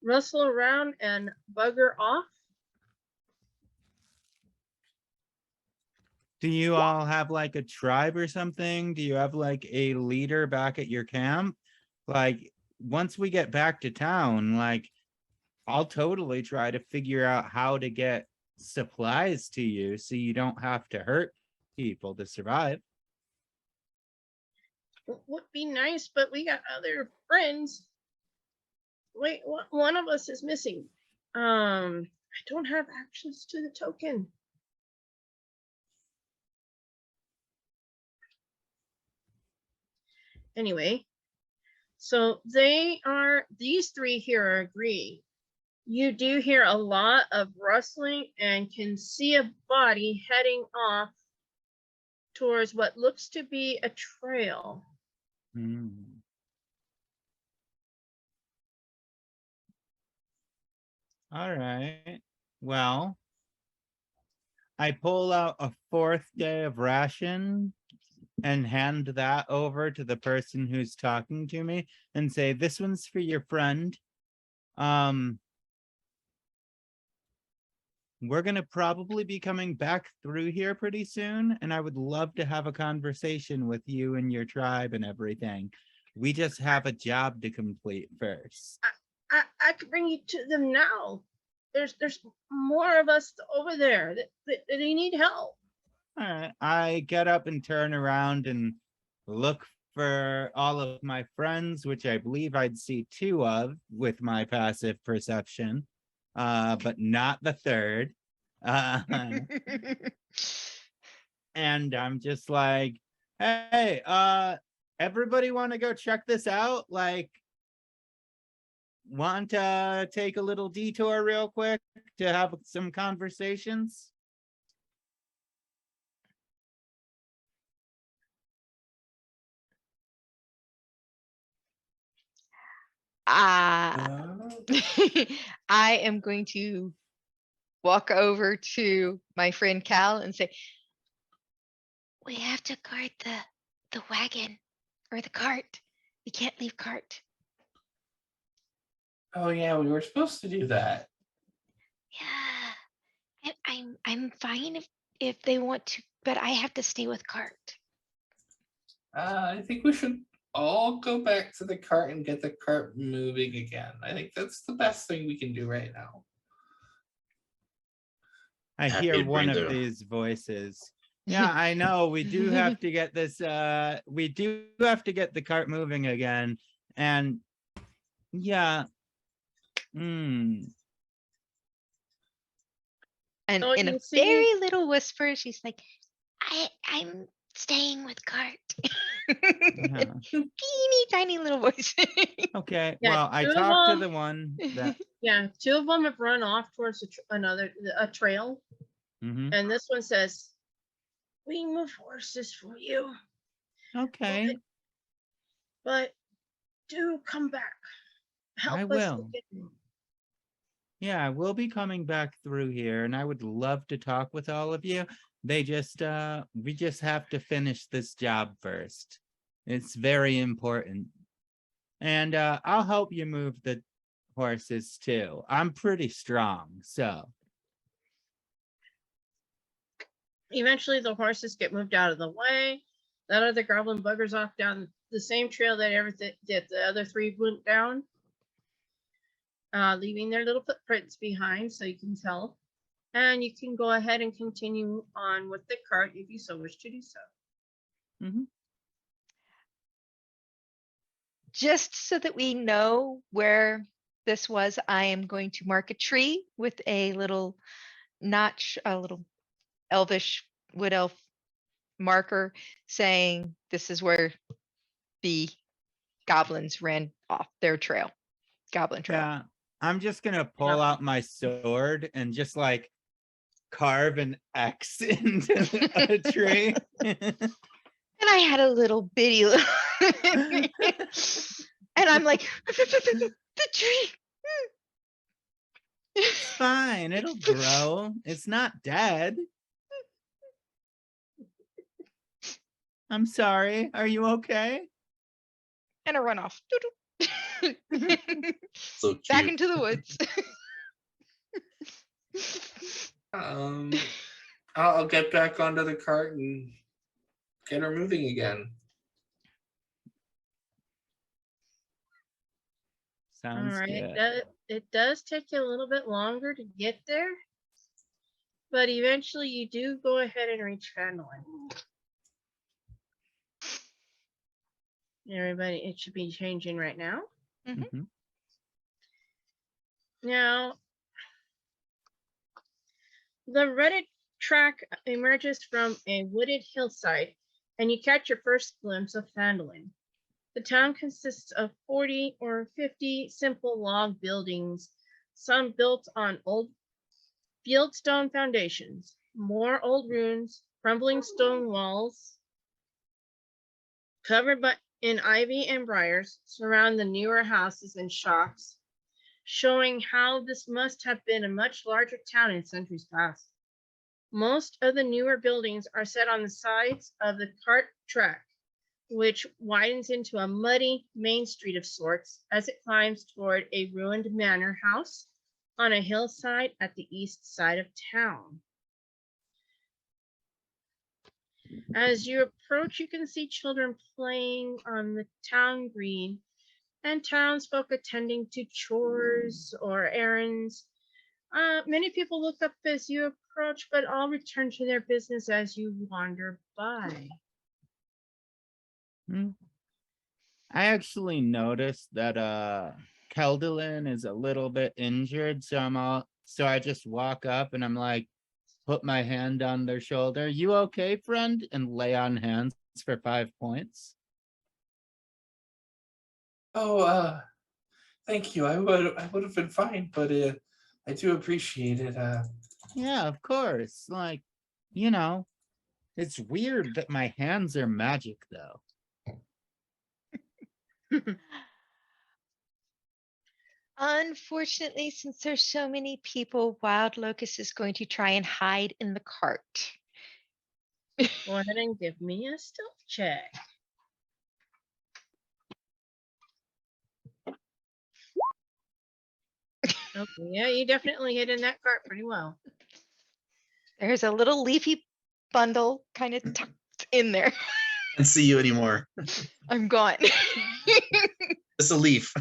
rustle around and bugger off. Do you all have like a tribe or something? Do you have like a leader back at your camp? Like, once we get back to town, like, I'll totally try to figure out how to get supplies to you so you don't have to hurt people to survive. Would be nice, but we got other friends. Wait, one of us is missing. I don't have access to the token. Anyway, so these three here are agreeing. You do hear a lot of rustling and can see a body heading off towards what looks to be a trail. All right. Well, I pull out a 4th day of ration and hand that over to the person who's talking to me and say, this one's for your friend. We're going to probably be coming back through here pretty soon, and I would love to have a conversation with you and your tribe and everything. We just have a job to complete first. I could bring you to them now. There's more of us over there that they need help. All right. I get up and turn around and look for all of my friends, which I believe I'd see 2 of with my passive perception, but not the 3rd. And I'm just like, hey, everybody want to go check this out? Like, want to take a little detour real quick to have some conversations? I am going to walk over to my friend Cal and say, We have to guard the wagon or the cart. We can't leave cart. Oh yeah, we were supposed to do that. Yeah. I'm fine if they want to, but I have to stay with cart. I think we should all go back to the cart and get the cart moving again. I think that's the best thing we can do right now. I Happy hear to one bring of the- these voices. Yeah, I know. We do have to get this. We do have to get the cart moving again. And yeah. and Oh, in a you see? very little whisper, she's like, I'm staying with cart. Yeah. teeny tiny little voice. Okay. Yeah, Well, I 2 of talked to them. the one that. Yeah, 2 of them have run off towards a trail, Mhm. and this one says, "We move horses for you, Okay. but do come back. Help I us will. get them." Yeah, we'll be coming back through here, and I would love to talk with all of you. We just have to finish this job first. It's very important. And I'll help you move the horses too. I'm pretty strong, so. Eventually, the horses get moved out of the way. That other goblin buggers off down the same trail that the other 3 went down, leaving their little footprints behind, so you can tell. And you can go ahead and continue on with the cart if you so wish to do so. Mhm. Just so that we know where this was, I am going to mark a tree with a little notch, a little elvish wood elf marker saying this is where the goblins ran off their trail. Goblin trail. Yeah, I'm just gonna pull out my sword and just like carve an X into a tree. And I had a little bitty and I'm like, the tree. It's fine. It'll grow. It's not dead. I'm sorry. Are you okay? And I run off. So cute. Back into the woods. I'll get back onto the cart and get her moving again. All Sounds right. good. It does take you a little bit longer to get there, but eventually you do go ahead and reach Phandelver. Everybody, it should be changing right now. Mhm. Now, the Reddit track emerges from a wooded hillside, and you catch your first glimpse of Phandelver. The town consists of 40 or 50 simple log buildings, some built on old fieldstone foundations, more old ruins, crumbling stone walls, covered in ivy and briars, surround the newer houses and shops, showing how this must have been a much larger town in centuries past. Most of the newer buildings are set on the sides of the cart track, which widens into a muddy main street of sorts as it climbs toward a ruined manor house on a hillside at the east side of town. As you approach, you can see children playing on the town green and townsfolk attending to chores or errands. Many people look up as you approach, but all return to their business as you wander by. I actually noticed that Keldalin is a little bit injured, so I just walk up and I'm like, put my hand on their shoulder. You okay, friend? And lay on hands for 5 points. Oh, thank you. I would have been fine, but I do appreciate it. Yeah, of course. Like, you know, it's weird that my hands are magic, though. Unfortunately, since there's so many people, Wild Locust is going to try and hide in the cart. Go ahead and give me a stealth check. Okay, yeah, you definitely hid in that cart pretty well. There's a little leafy bundle kind of tucked in there. Can't see you anymore. I'm gone. It's a leaf.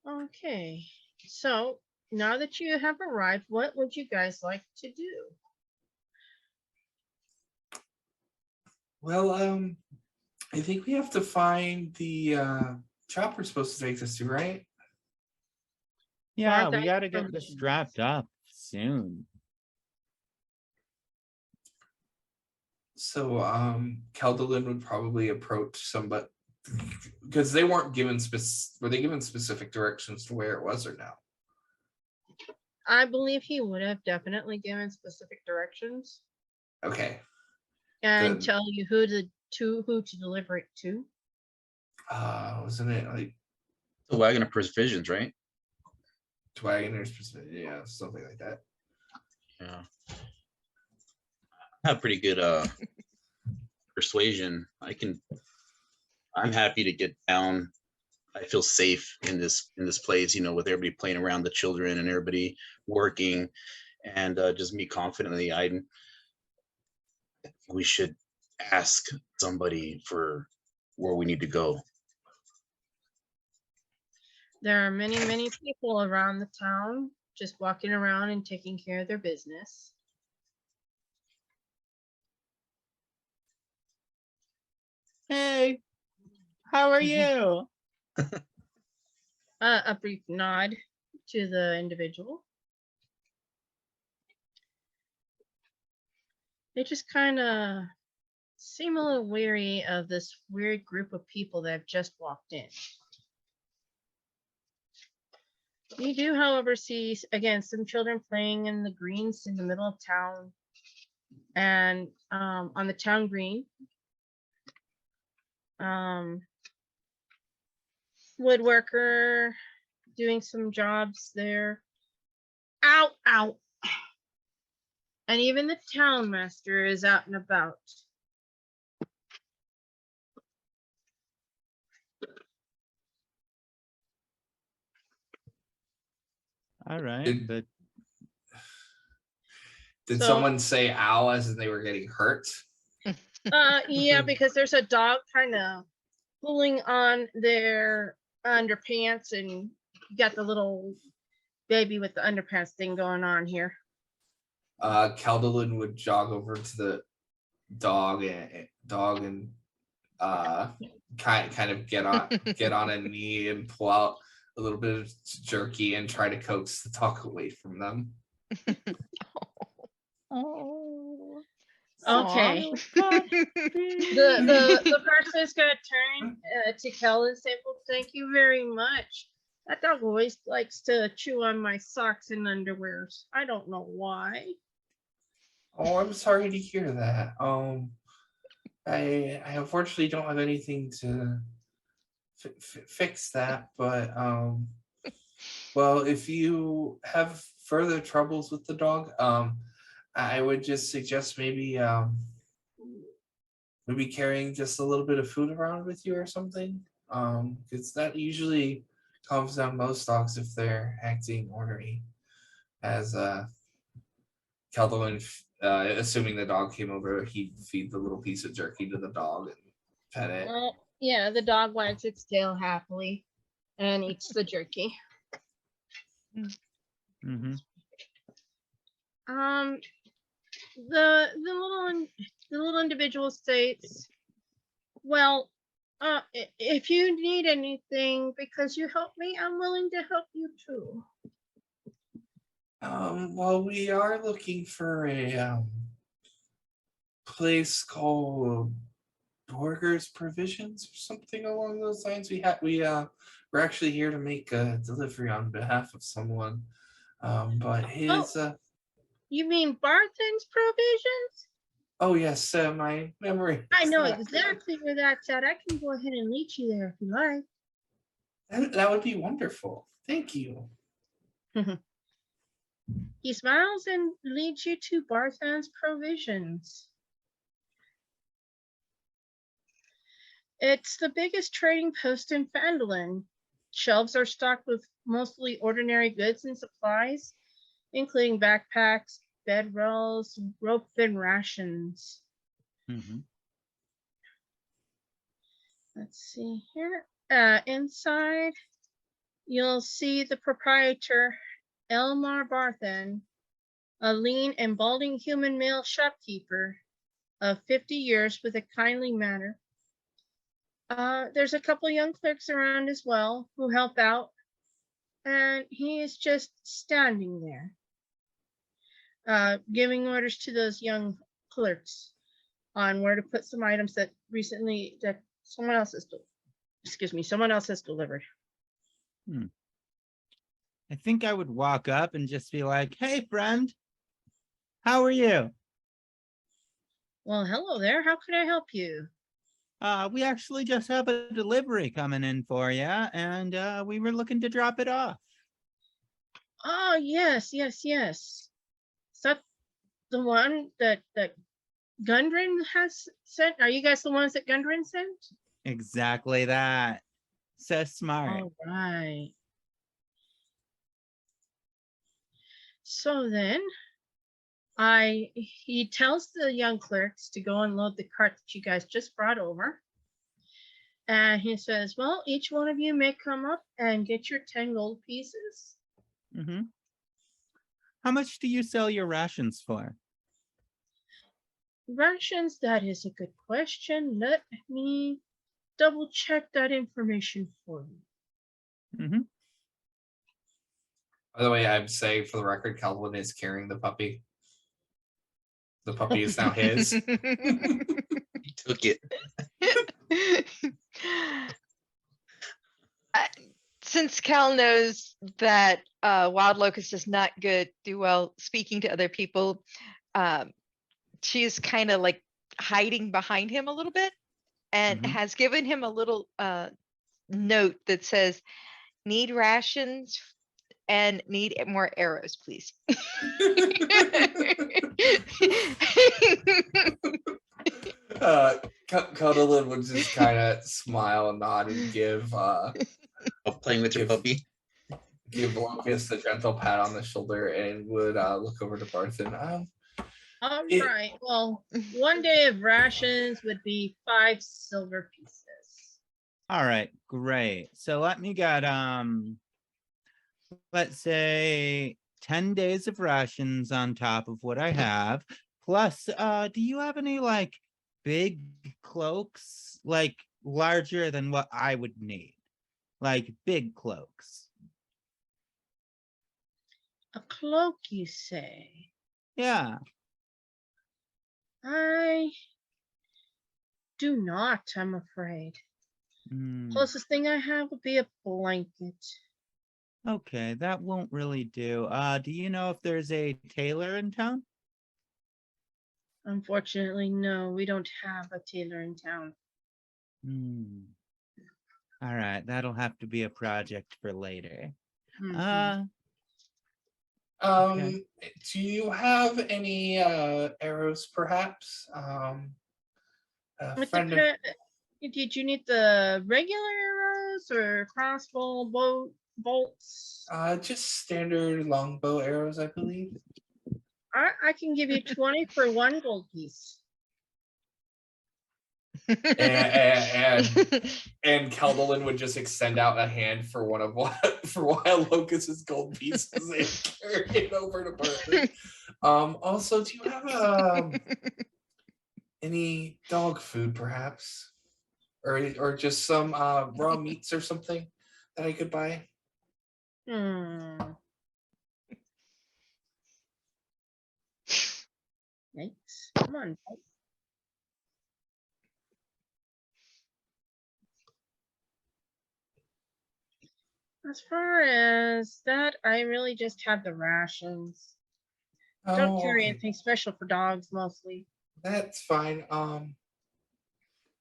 Okay, so now that you have arrived, what would you guys like to do? Well, I think we have to find the chopper supposed to take us to, right? Yeah, Aren't we I gotta get from- this strapped up soon. So Keldalin would probably approach somebody because they weren't given were they given specific directions to where it was or no? I believe he would have definitely given specific directions Okay. and Good. tell you who to deliver it to. Wasn't it like The wagon of provisions, right? Wagoners? Yeah, something like that. Yeah. I have pretty good persuasion. I'm happy to get down. I feel safe in this place, with everybody playing around, the children and everybody working, and just me confidently. We should ask somebody for where we need to go. There are many, many people around the town just walking around and taking care of their business. Hey, how are you? A brief nod to the individual. They just kind of seem a little weary of this weird group of people that have just walked in. We do, however, see again some children playing in the greens in the middle of town, and on the town green, woodworker doing some jobs there. Ow, ow. And even the town master is out and about. All right, Did- but Did So- someone say ow as in they were getting hurt? Yeah, because there's a dog kind of pulling on their underpants, and you got the little baby with the underpants thing going on here. Keldalin would jog over to the dog and kind of get on a knee and pull out a little bit of jerky and try to coax the dog away from them. Oh. Okay. Aw. The person is gonna turn to Kel and say, "Well, thank you very much. That dog always likes to chew on my socks and underwears. I don't know why." Oh, I'm sorry to hear that. I unfortunately don't have anything to fix that, but well, if you have further troubles with the dog, I would just suggest maybe carrying just a little bit of food around with you or something, because that usually calms down most dogs if they're acting ornery. As Caldoin, assuming the dog came over, he'd feed the little piece of jerky to the dog and pet it. Well, yeah, the dog wags its tail happily and eats the jerky. mhm. The little individual states, "Well, if you need anything because you helped me, I'm willing to help you too." Well, we are looking for a place called Borger's Provisions or something along those lines. We're actually here to make a delivery on behalf of someone. But his You mean Barthen's Provisions? oh yes, my memory. I is know not- exactly where that's at. I can go ahead and lead you there if you like. That would be wonderful. Thank you. He smiles and leads you to Barthen's Provisions. It's the biggest trading post in Phandelver. Shelves are stocked with mostly ordinary goods and supplies, including backpacks, bedrolls, rope, and rations. Mhm. Let's see here. Inside, you'll see the proprietor, Elmar Barthen, a lean and balding human male shopkeeper of 50 years with a kindly manner. There's a couple young clerks around as well who help out, and he is just standing there, giving orders to those young clerks on where to put some items that someone else has delivered. I think I would walk up and just be like, "Hey, friend, how are you? Well, hello there. How can I help you? We actually just have a delivery coming in for you, and we were looking to drop it off." Oh, yes. Is that the one that Gundren has sent? Are you guys the ones that Gundren sent? Exactly that. So smart. All right. So then, he tells the young clerks to go unload the cart that you guys just brought over. And he says, "Well, each one of you may come up and get your 10 gold pieces." Mm-hmm. How much do you sell your rations for? Rations, that is a good question. Let me double check that information for you. Mm-hmm. By the way, I'm saying for the record, Calvin is carrying the puppy. The puppy is now his. He took it. Since Cal knows that Wild Locust does not do well speaking to other people, she is kind of like hiding behind him a little bit and Mhm. has given him a little note that says, "Need rations and need more arrows, please." Cuddlin would just kind of smile and nod and give Playing with your puppy. Locust a gentle pat on the shoulder and would look over to Barthen. All It- right. Well, 1 day of rations would be 5 silver pieces. All right, great. So let me get let's say 10 days of rations on top of what I have. Plus, do you have any like big cloaks, like larger than what I would need? Like big cloaks. A cloak, you say? Yeah. I do not, I'm afraid. Hmm. Closest thing I have would be a blanket. Okay, that won't really do. Do you know if there's a tailor in town? Unfortunately, no, we don't have a tailor in town. Hmm. All right, that'll have to be a project for later. Mhm. Okay. Do you have any arrows, perhaps? It Friend of, Did you need the regular arrows or crossbow bolts? just standard longbow arrows, I believe. I can give you 20 for 1 gold piece. And Keldolin would just extend out a hand for one of Wild Locust's gold pieces and carry it over to Barthen. Also, do you have any dog food, perhaps, or just some raw meats or something that I could buy? Yikes. Come on. Bite. As far as that, I really just have the rations. Don't carry okay. anything special for dogs mostly. That's fine.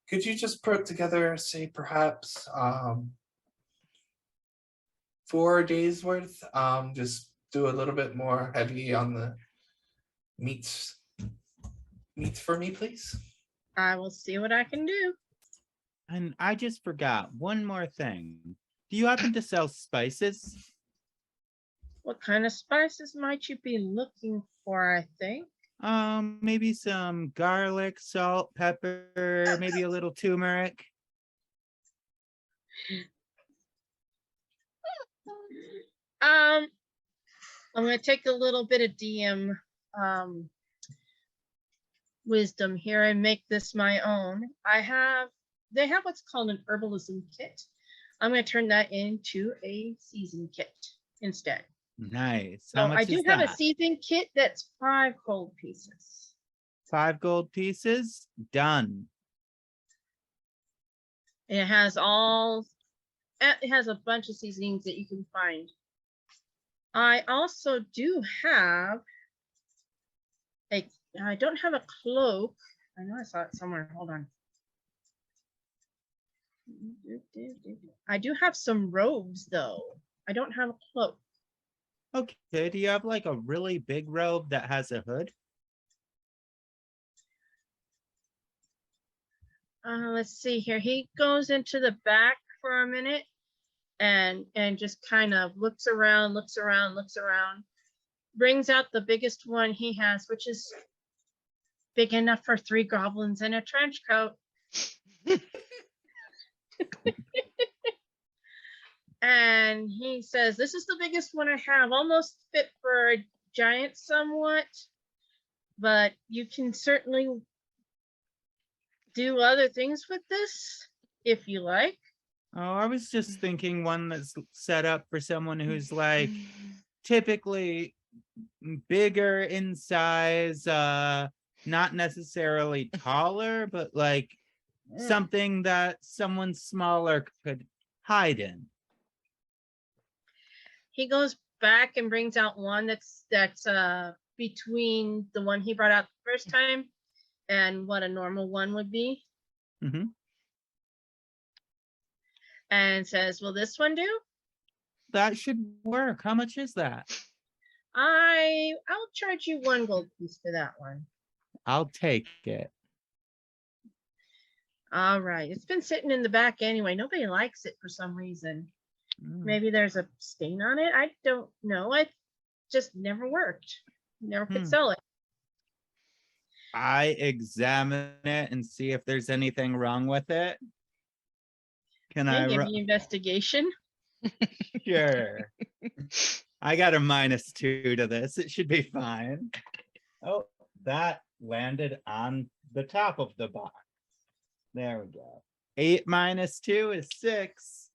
Could you just put together, say, perhaps 4 days worth? Just do a little bit more heavy on the meats for me, please. I will see what I can do. And I just forgot one more thing. Do you happen to sell spices? What kind of spices might you be looking for, I think? Maybe some garlic, salt, pepper, maybe a little turmeric. I'm gonna take a little bit of DM wisdom here and make this my own. They have what's called an herbalism kit. I'm gonna turn that into a season kit instead. Nice. So How much I is do have a that? season kit that's 5 gold pieces. 5 gold pieces? Done. And it has a bunch of seasonings that you can find. I also do have I don't have a cloak. I know I saw it somewhere. Hold on. I do have some robes though. I don't have a cloak. Okay, do you have like a really big robe that has a hood? Let's see here. He goes into the back for a minute and just kind of looks around, brings out the biggest one he has, which is big enough for 3 goblins in a trench coat. And he says, "This is the biggest one I have, almost fit for a giant somewhat, but you can certainly do other things with this if you like." Oh, I was just thinking one that's set up for someone who's like typically bigger in size, not necessarily taller, but like something that someone smaller could hide in. He goes back and brings out one that's between the one he brought out the first time and what a normal one would be, Hmm. and says, "Will this one do?" That should work. How much is that? I'll charge you 1 gold piece for that one. I'll take it. All right. It's been sitting in the back anyway. Nobody likes it for some reason. Maybe there's a stain on it. I don't know. It just never worked. Never could sell it. I examine it and see if there's anything wrong with it. Can I? Give me investigation. Sure. I got a -2 to this. It should be fine. Oh, that landed on the top of the box. There we go. 8 - 2 is 6.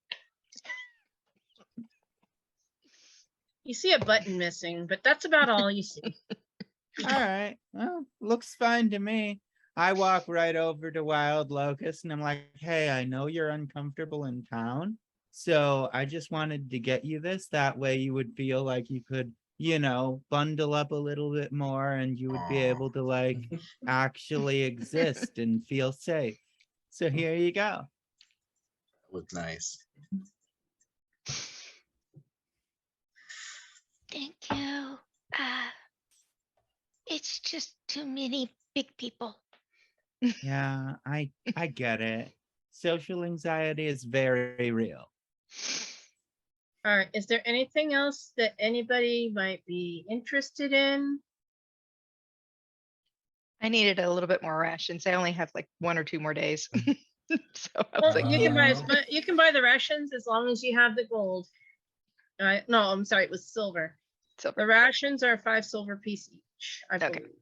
You see a button missing, but that's about all you see. All right. Well, looks fine to me. I walk right over to Wild Locust and I'm like, hey, I know you're uncomfortable in town. So I just wanted to get you this. That way you would feel like you could, bundle up a little bit more and you would be able to like actually exist and feel safe. So here you go. That was nice. Thank you. It's just too many big people. Yeah, I get it. Social anxiety is very real. All right. Is there anything else that anybody might be interested in? I needed a little bit more rations. I only have like 1 or 2 more days. So I Well, was like, you can buy the rations as long as you have the gold. No, I'm sorry, it was silver. The rations are 5 silver piece each. I believe.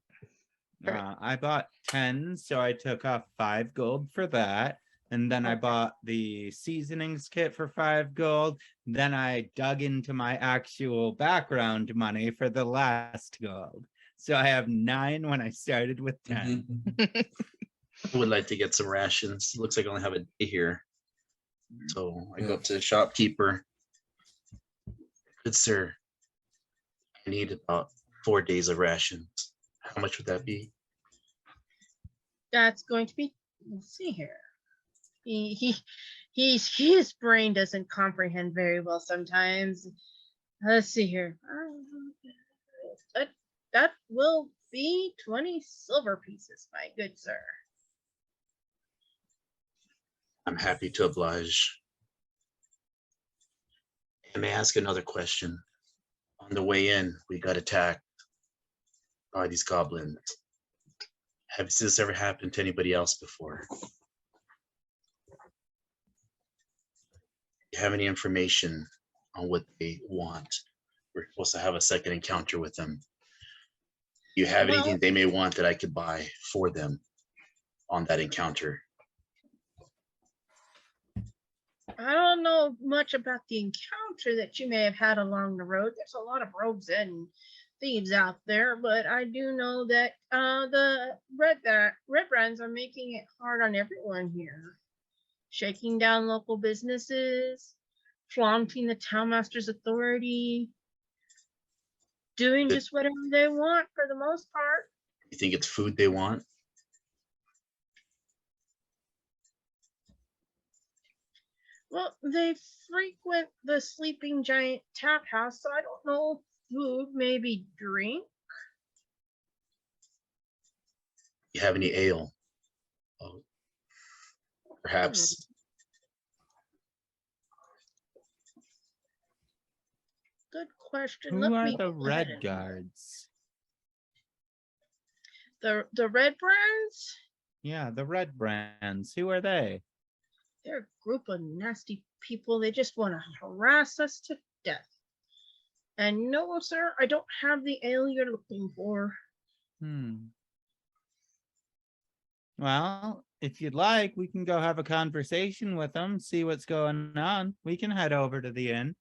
I bought 10, so I took off 5 gold for that. And then I bought the seasonings kit for 5 gold. Then I dug into my actual background money for the last gold. So I have 9 when I started with 10. I would like to get some rations. It looks like I only have a day here. So I go up to the shopkeeper. Good sir, I need about 4 days of rations. How much would that be? That's going to be, let's see here. His brain doesn't comprehend very well sometimes. Let's see here. That will be 20 silver pieces, my good sir. I'm happy to oblige. And may I ask another question? On the way in, we got attacked by these goblins. Have this ever happened to anybody else before? Do you have any information on what they want? We're supposed to have a second encounter with them. Do you have anything they may want that I could buy for them on that encounter? I don't know much about the encounter that you may have had along the road. There's a lot of rogues and thieves out there, but I do know that the red brands are making it hard on everyone here, shaking down local businesses, flaunting the townmaster's authority, doing just whatever they want for the most part. You think it's food they want? Well, they frequent the Sleeping Giant tap house, so I don't know, food, maybe drink. You have any ale? Oh, perhaps. Good question. Who Let are me the go ahead red and- guards? The red brands? Yeah, the red brands. Who are they? They're a group of nasty people. They just want to harass us to death. And no, sir, I don't have the ale you're looking for. Well, if you'd like, we can go have a conversation with them, see what's going on. We can head over to the inn.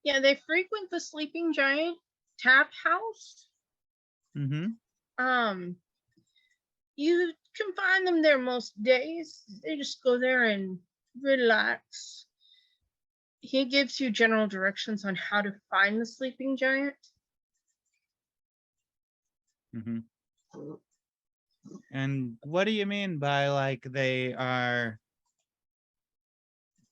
Yeah, they frequent the Sleeping Giant tap house. Mm-hmm. You can find them there most days. They just go there and relax. He gives you general directions on how to find the sleeping giant. Mhm. And what do you mean by like they are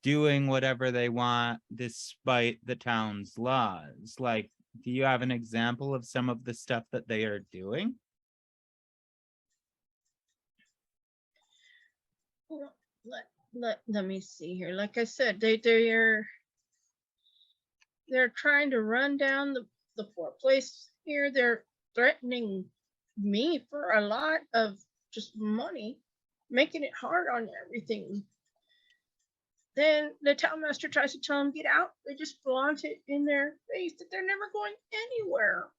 doing whatever they want despite the town's laws? Like, do you have an example of some of the stuff that they are doing? Well, let me see here. Like I said, they're trying to run down the poor place here. They're threatening me for a lot of just money, making it hard on everything. Then the townmaster tries to tell them get out. They just flaunt it in their face that they're never going anywhere.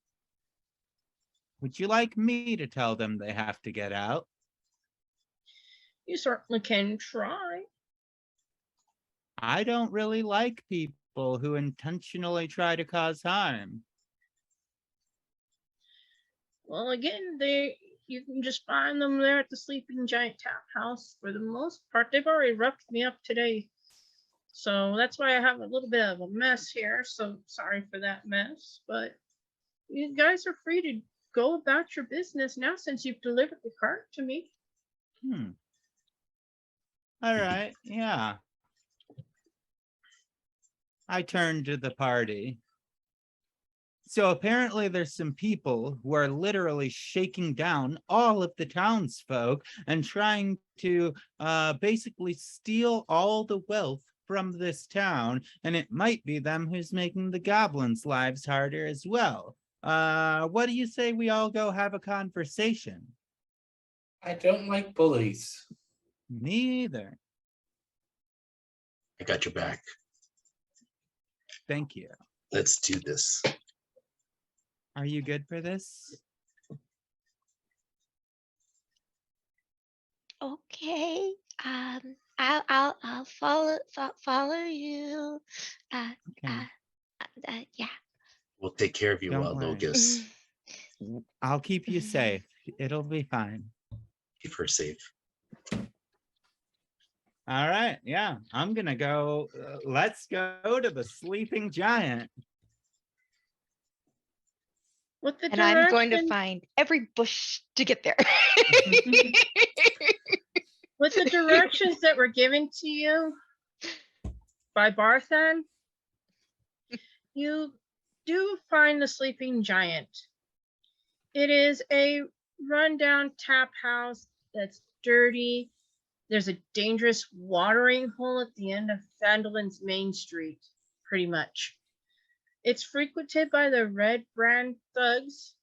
Would you like me to tell them they have to get out? You certainly can try. I don't really like people who intentionally try to cause harm. Well, again, you can just find them there at the Sleeping Giant Tap House for the most part. They've already roughed me up today. So that's why I have a little bit of a mess here. So sorry for that mess. But you guys are free to go about your business now since you've delivered the cart to me. All right, yeah. I turned to the party. So apparently there's some people who are literally shaking down all of the townsfolk and trying to basically steal all the wealth from this town. And it might be them who's making the goblins' lives harder as well. What do you say we all go have a conversation? I don't like bullies. Me either. I got your back. Thank you. Let's do this. Are you good for this? Okay. I'll follow you. Okay. Yeah. We'll take care of you, Don't worry. Lucas. I'll keep you safe. It'll be fine. Keep her safe. All right. Yeah, I'm gonna go. Let's go to the Sleeping Giant. With the And I'm going to direction- find every bush to get there. with the directions that were given to you by Barthan, you do find the Sleeping Giant. It is a rundown tap house that's dirty. There's a dangerous watering hole at the end of Phandelver's main street, pretty much. It's frequented by the Red Brand thugs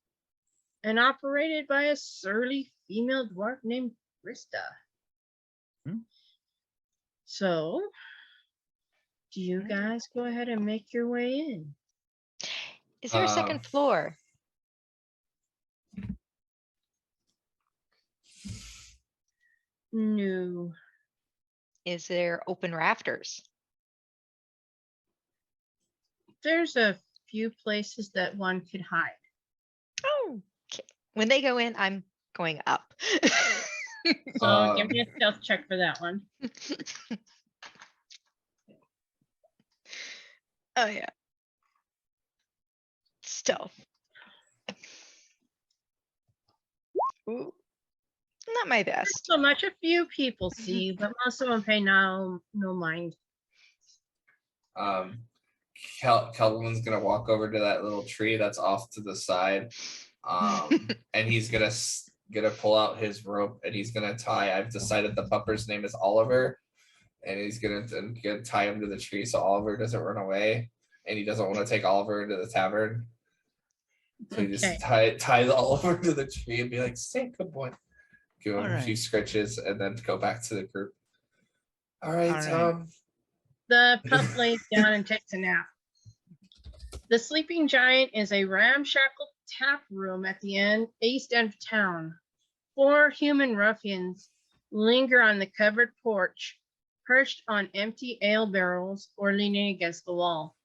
and operated by a surly female dwarf named Krista. So, do you guys go ahead and make your way in? Is there a second floor? No. Is there open rafters? There's a few places that one could hide. Oh, okay. When they go in, I'm going up. So give me a stealth check for that one. Oh yeah. Stealth. Ooh. Not my Not best. so much. A few people see, but most of them pay no mind. Kelvin's gonna walk over to that little tree that's off to the side, and he's gonna pull out his rope and he's gonna tie. I've decided the pupper's name is Oliver, and he's gonna tie him to the tree so Oliver doesn't run away, and he doesn't want to take Oliver into the tavern. So he just ties Oliver to the tree and be like, "Say good boy." Give him a few scratches and then go back to the group. All right. The pup lays down and takes a nap. The Sleeping Giant is a ramshackle tap room at the east end of town. 4 human ruffians linger on the covered porch, perched on empty ale barrels or leaning against the wall.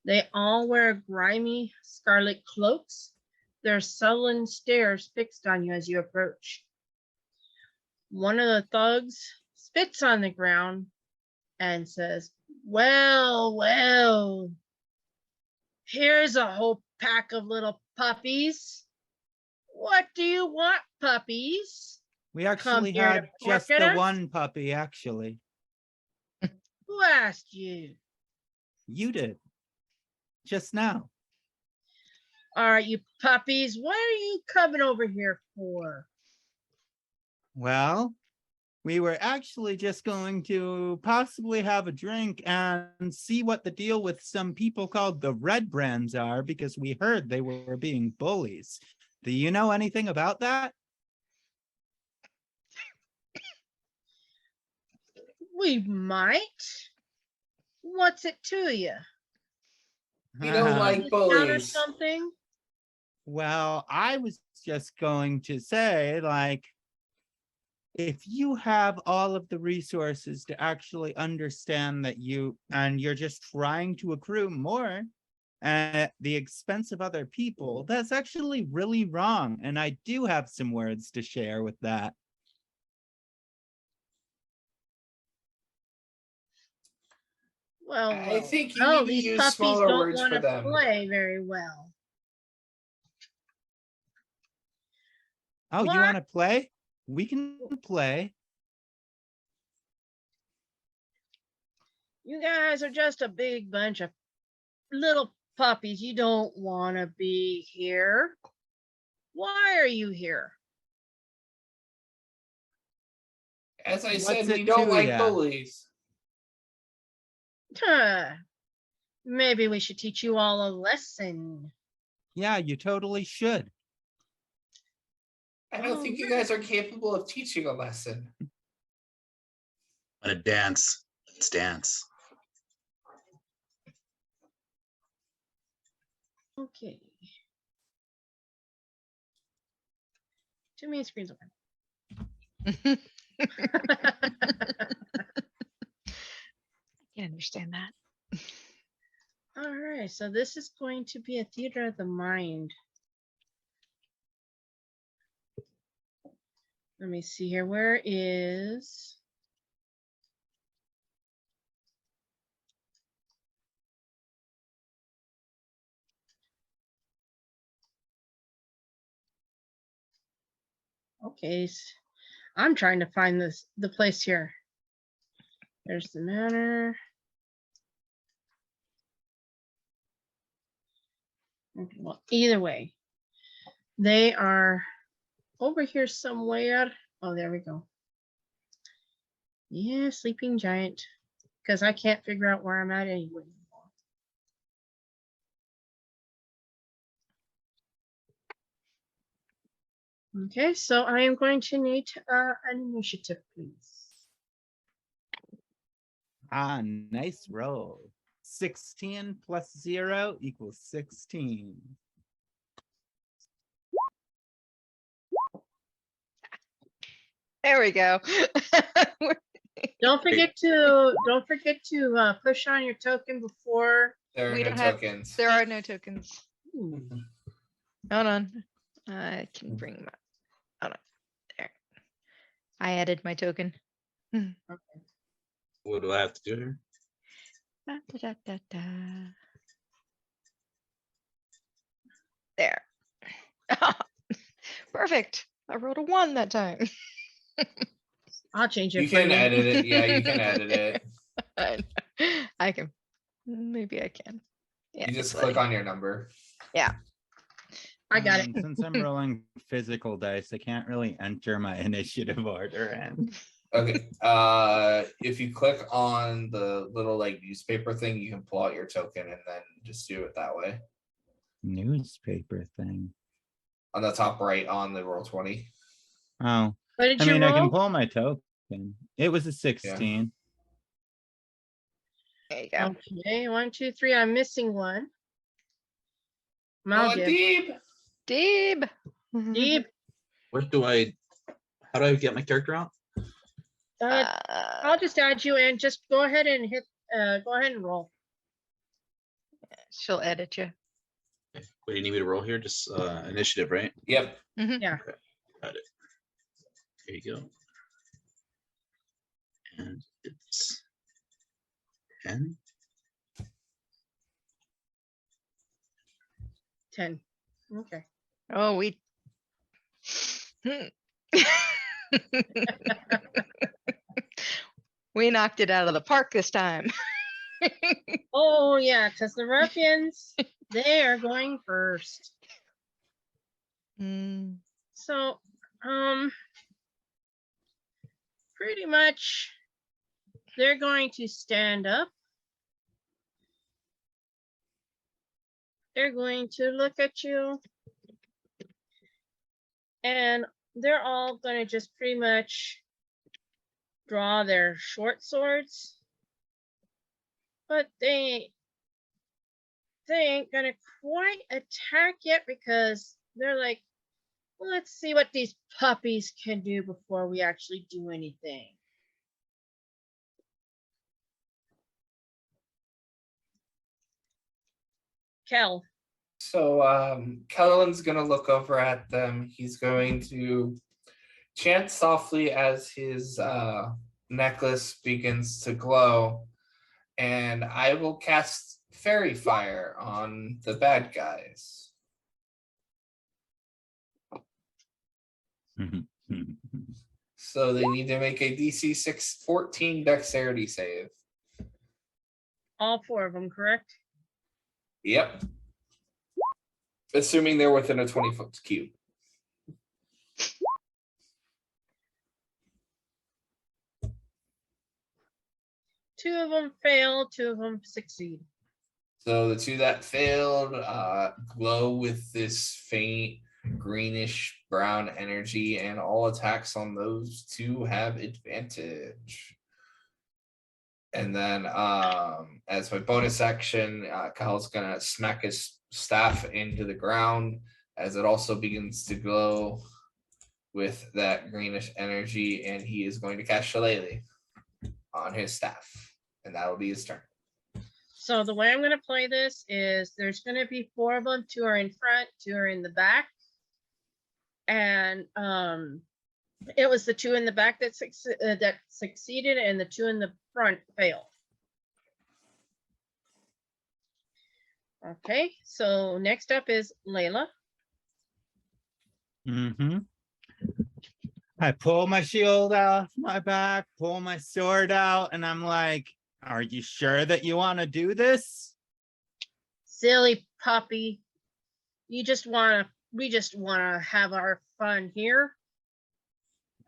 They all wear grimy scarlet cloaks, their sullen stares fixed on you as you approach. one of the thugs spits on the ground and says, well, well, here's a whole pack of little puppies. What do you want, puppies? We actually here to had just bark at the us? one puppy, actually. Who asked you? You did. Just now. All right, you puppies, what are you coming over here for? Well, we were actually just going to possibly have a drink and see what the deal with some people called the Red Brands are, because we heard they were being bullies. Do you know anything about that? We might. What's it to you? We don't like Discount or bullies. something? Well, I was just going to say, like, if you have all of the resources to actually understand that you're just trying to accrue more at the expense of other people, that's actually really wrong. And I do have some words to share with that. Well, I think you well, need to these use puppies smaller don't words want for to them. play very well. Oh, What? you want to play? We can play. You guys are just a big bunch of little puppies. You don't want to be here. Why are you here? As I What's said, we it don't to like ya? bullies. Huh. Maybe we should teach you all a lesson. Yeah, you totally should. I don't think you guys are capable of teaching a lesson. I'm gonna dance. Let's dance. Okay. Too many screens open. I can understand that. All right, so this is going to be a theater of the mind. Let me see here. Where is... Okay, I'm trying to find the place here. There's the manor. Okay, well, either way, they are over here somewhere. Oh, there we go. Yeah, sleeping giant. Because I can't figure out where I'm at anyway. Okay, so I am going to need an initiative, please. Ah, nice roll. 16 plus 0 equals 16. There we go. Don't forget to push on your token before. There are We no don't have- tokens. There are no tokens. Ooh, Hold on. I can bring my. Hold on. There. I added my token. What do I have to do here? Da, da, da, da. There. Perfect. I rolled a 1 that time. I'll change it You for can you. edit it. Yeah, you can edit it. I can. Maybe I can. Yeah. You just it's click like- on your number. I got it. Since I'm rolling physical dice, I can't really enter my initiative order in. Okay. If you click on the little like newspaper thing, you can pull out your token and then just do it that way. Newspaper thing. On the top right on the roll 20. Oh, What did I you mean, roll? I can pull my token. It was a 16. There you go. Okay, 1, 2, 3. I'm missing one. Oh, Malgib. Deeb! Deeb. Deep. How do I get my character out? I'll just add you and just go ahead and go ahead and roll. She'll edit you. What do you need me to roll here? Just initiative, right? Yep. Got it. There you go. And it's 10. 10. Okay. Oh, we. We knocked it out of the park this time. Oh yeah, because the ruffians, they are going first. Mm. So, pretty much they're going to stand up. They're going to look at you. And they're all going to just pretty much draw their short swords. But they ain't going to quite attack yet because they're like, let's see what these puppies can do before we actually do anything. Kel. So Kellen's gonna look over at them. He's going to chant softly as his necklace begins to glow, and I will cast fairy fire on the bad guys. So they need to make a DC 14 dexterity save. All 4 of them, correct? Yep. Assuming they're within a 20-foot cube. 2 of them fail, 2 of them succeed. So the 2 that failed glow with this faint greenish brown energy, and all attacks on those 2 have advantage. And then as my bonus action, Kyle's gonna smack his staff into the ground as it also begins to glow with that greenish energy, and he is going to cast Shillelagh on his staff, and that will be his turn. So the way I'm going to play this is there's going to be 4 of them. 2 are in front, 2 are in the back. And it was the 2 in the back that succeeded, and the 2 in the front failed. Okay, so next up is Layla. I pull my shield off my back, pull my sword out, and I'm like, are you sure that you want to do this? Silly puppy. We just want to have our fun here.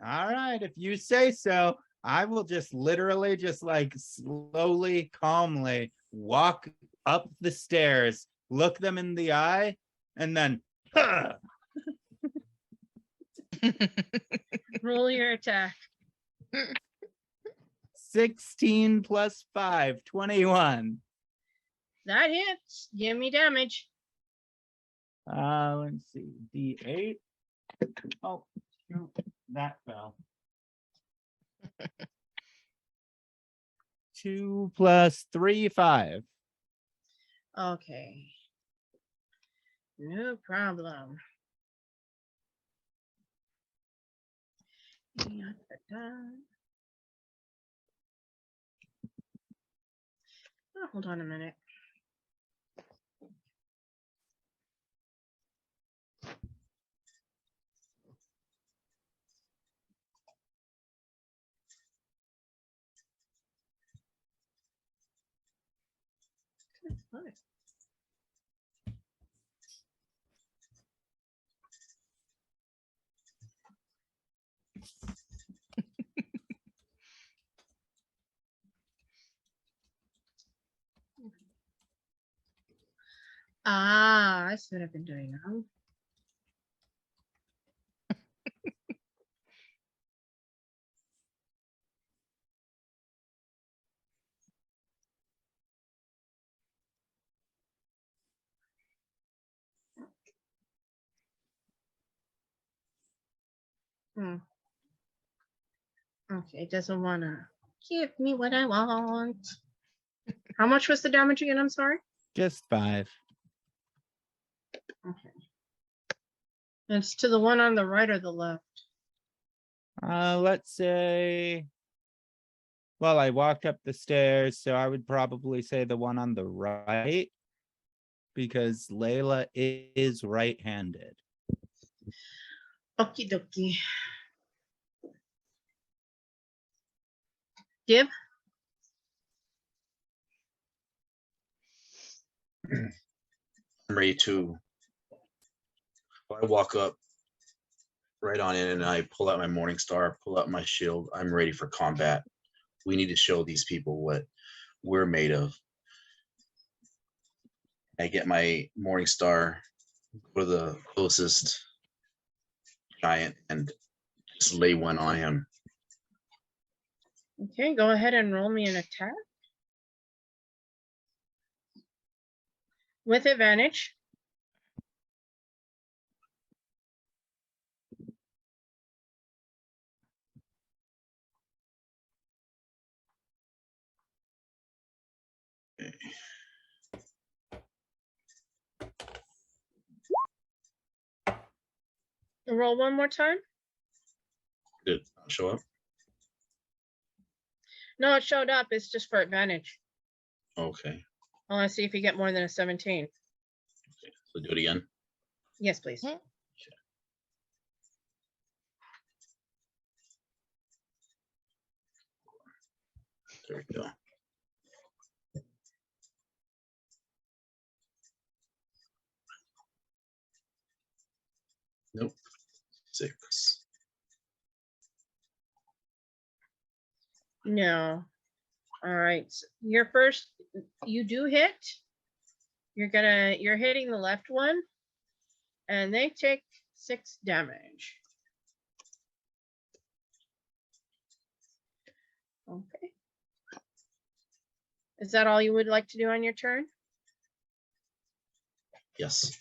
All right, if you say so. I will just literally just like slowly, calmly walk up the stairs, look them in the eye, and then Roll your attack. 16 plus 5, 21. That hits. Give me damage. Let's see, D8. Oh, shoot, that fell. 2 plus 3, 5. Okay. No problem. Oh, hold on a minute. Ah, I see what I've been doing now. Okay, it doesn't want to give me what I want. How much was the damage again? I'm sorry. Just 5. Okay. It's to the one on the right or the left? Let's say Well, I walked up the stairs, so I would probably say the one on the right, because Layla is right-handed. Okie dokie. Gib? I'm ready to. I walk up right on in and I pull out my Morning Star, pull out my shield. I'm ready for combat. We need to show these people what we're made of. I get my Morning Star, go to the closest giant, and just lay one on him. Okay, go ahead and roll me an attack. With advantage. Roll one more time. Did it not show up? No, it showed up. It's just for advantage. Okay. I want to see if you get more than a 17. So do it again. Yes, please. Hmm. There we go. Nope. 6. No. All right. Your first, you do hit. You're hitting the left one, and they take 6 damage. Okay. Is that all you would like to do on your turn? Yes.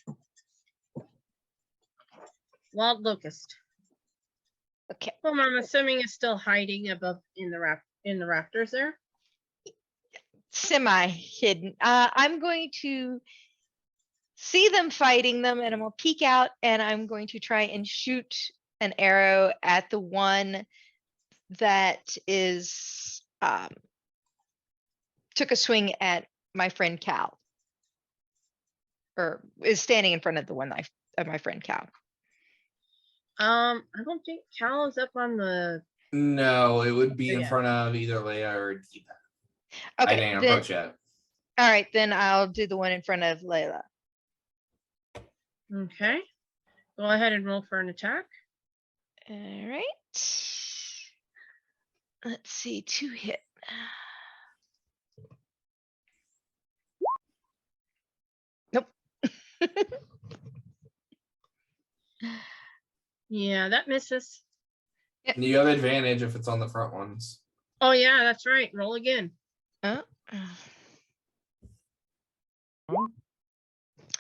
Wild Locust. Okay. Well, I'm assuming it's still hiding above in the rafters there. Semi hidden. I'm going to see them fighting them, and I'm gonna peek out, and I'm going to try and shoot an arrow at the one that is took a swing at my friend Cal, or is standing in front of the one of my friend Cal. I don't think Cal is up on the. No, it would be in Yeah. front of either Leia or Deep. I Okay, didn't then, approach yet. all right, then I'll do the one in front of Layla. Okay. Go ahead and roll for an attack. All right. Let's see, 2 hit. Nope. Yeah, that misses. You have advantage if it's on the front ones. Oh yeah, that's right. Roll again. All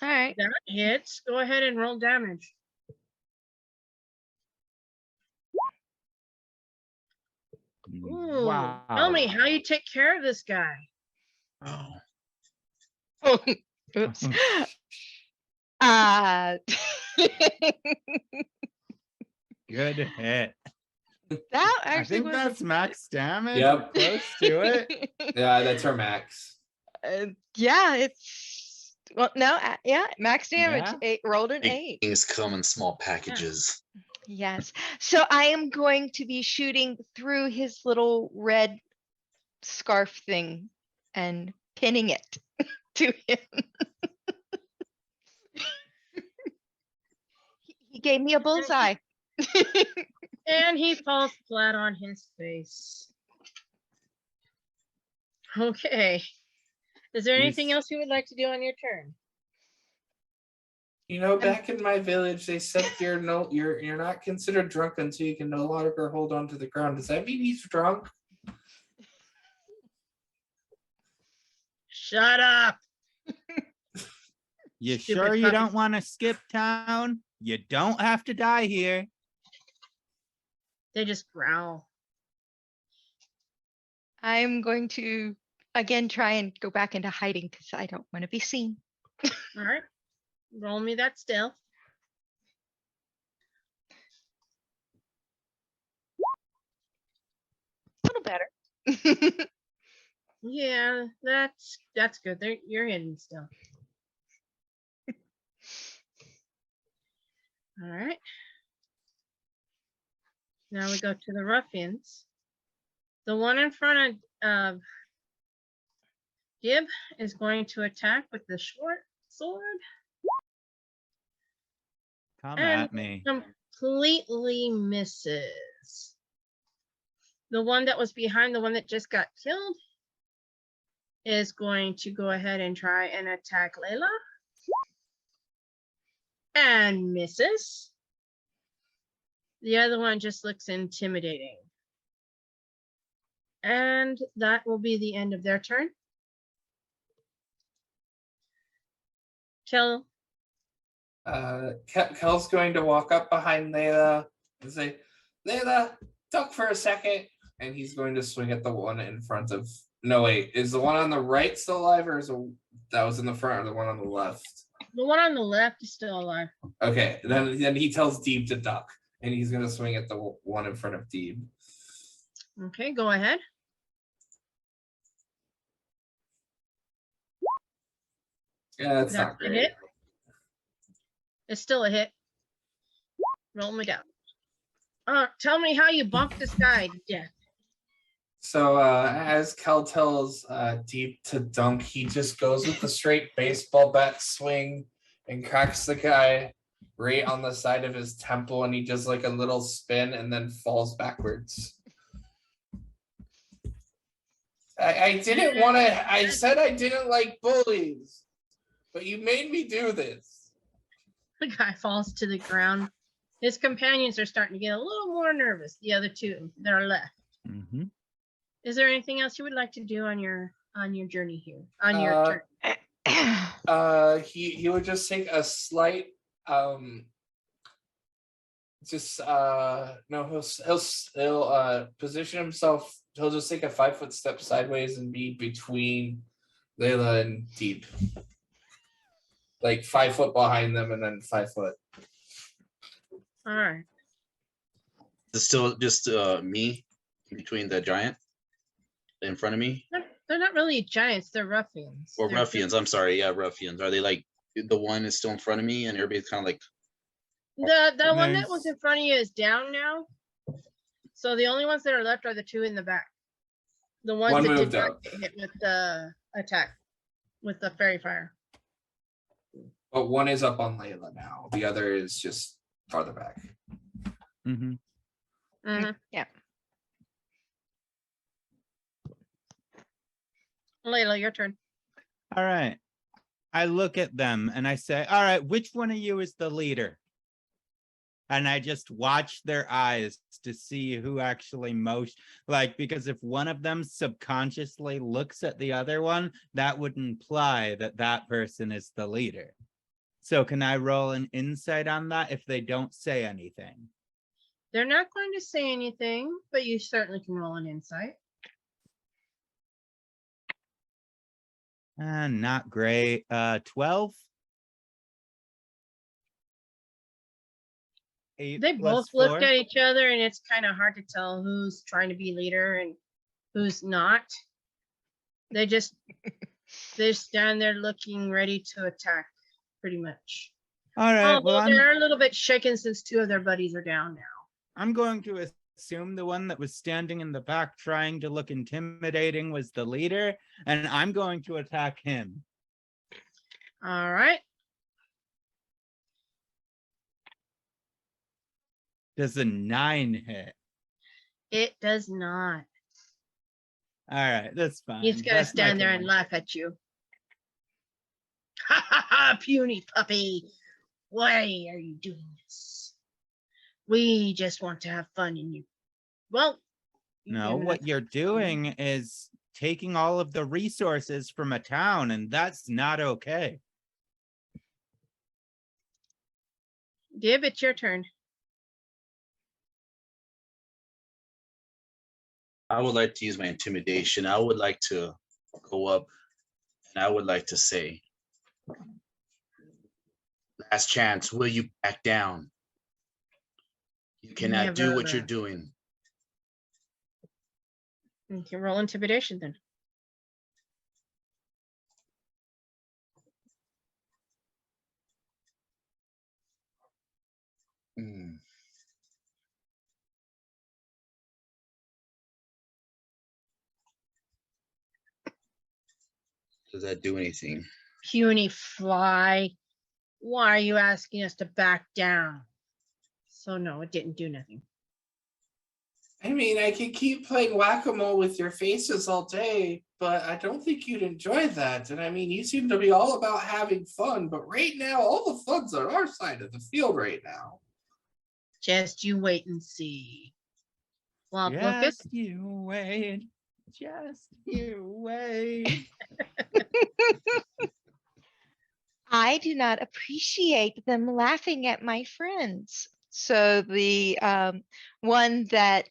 right. That hits. Go ahead and roll damage. Ooh, Wow. tell me how you take care of this guy. Oh. Oops. Uh, Good hit. that I actually think was that's max damage. Yep. Close to it. Yeah, that's our max. Yeah, it's well, no, yeah, max damage. Yeah? 8 rolled an Big 8. things come in small packages. Yes. So I am going to be shooting through his little red scarf thing and pinning it to him. He gave me a bullseye. And he falls flat on his face. Okay. Is there anything He's- else you would like to do on your turn? You know, back in my village, they said you're not considered drunk until you can no longer hold on to the ground. Does that mean he's drunk? Shut up. You Stupid sure you puppy. don't want to skip town? You don't have to die here. They just growl. I'm going to again try and go back into hiding because I don't want to be seen. All right. Roll me that stealth. A little better. Yeah, that's good. You're hidden still. All right. Now we go to the ruffians. The one in front of Gib is going to attack with the short sword. Come And at me. completely misses. The one that was behind the one that just got killed is going to go ahead and try and attack Layla. And misses. The other one just looks intimidating. And that will be the end of their turn. Kel, Kel's going to walk up behind Layla and say, Layla, duck for a second. And he's going to swing at the one in front of. No, wait. Is the one on the right still alive, or is that was in the front, or the one on the left? the one on the left is still alive. Okay. Then he tells Deeb to duck, and he's going to swing at the one in front of Deeb. Okay, go ahead. Yeah, that's That's not a great. hit. It's still a hit. Roll me down. Tell me how you bumped this guy to death. So as Kel tells Deep to dunk, he just goes with the straight baseball bat swing and cracks the guy right on the side of his temple, and he does like a little spin and then falls backwards. I didn't want to. I said I didn't like bullies, but you made me do this. The guy falls to the ground. His companions are starting to get a little more nervous. The other two that are left. Mm-hmm. Is there anything else you would like to do on your journey here? On your turn? He would just take a slight no, he'll position himself. He'll just take a 5-foot step sideways and be between Layla and Deep, like 5 foot behind them, and then 5 foot. All right. It's still just me between the giant in front of me, They're not really giants. They're ruffians. or They're ruffians. I'm sorry, yeah, ruffians. Are they like the one is still in front of me, and everybody's kind of like The one that was There's- in front of you is down now. So the only ones that are left are the two in the back. The ones One that did moved not up. get hit with the attack with the fairy fire. But one is up on Layla now. The other is just farther back. Mm-hmm. Mhm. Yeah. Layla, your turn. All right. I look at them and I say, all right, which one of you is the leader? And I just watch their eyes to see who actually because if one of them subconsciously looks at the other one, that would imply that that person is the leader. So can I roll an insight on that if they don't say anything? They're not going to say anything, but you certainly can roll an insight. Not great. 12? 8 They plus both looked 4? at each other, and it's kind of hard to tell who's trying to be leader and who's not. They stand there looking ready to attack, pretty much. All right. Well, Although they're a little bit shaken since two of their buddies are down now. I'm going to assume the one that was standing in the back trying to look intimidating was the leader, and I'm going to attack him. All right. Does a 9 hit? It does not. All right, that's fine. He's gonna That's my stand there and turn. laugh at you. Ha ha ha, puny puppy. Why are you doing this? We just want to have fun and you. Well, No, what you're doing is taking all of the resources from a town, and that's not okay. Dib, it's your turn. I would like to use my intimidation. I would like to go up and I would like to say, last chance, will you back down? You cannot do what you're doing. You can roll intimidation then. Mm. Does that do anything? Puny fly. Why are you asking us to back down? So no, it didn't do nothing. I mean, I could keep playing whack-a-mole with your faces all day, but I don't think you'd enjoy that. And I mean, you seem to be all about having fun, but right now, all the fun's on our side of the field right now. Just you wait and see. Well, Lucas, Just you wait. Just you wait. I do not appreciate them laughing at my friends. So the one that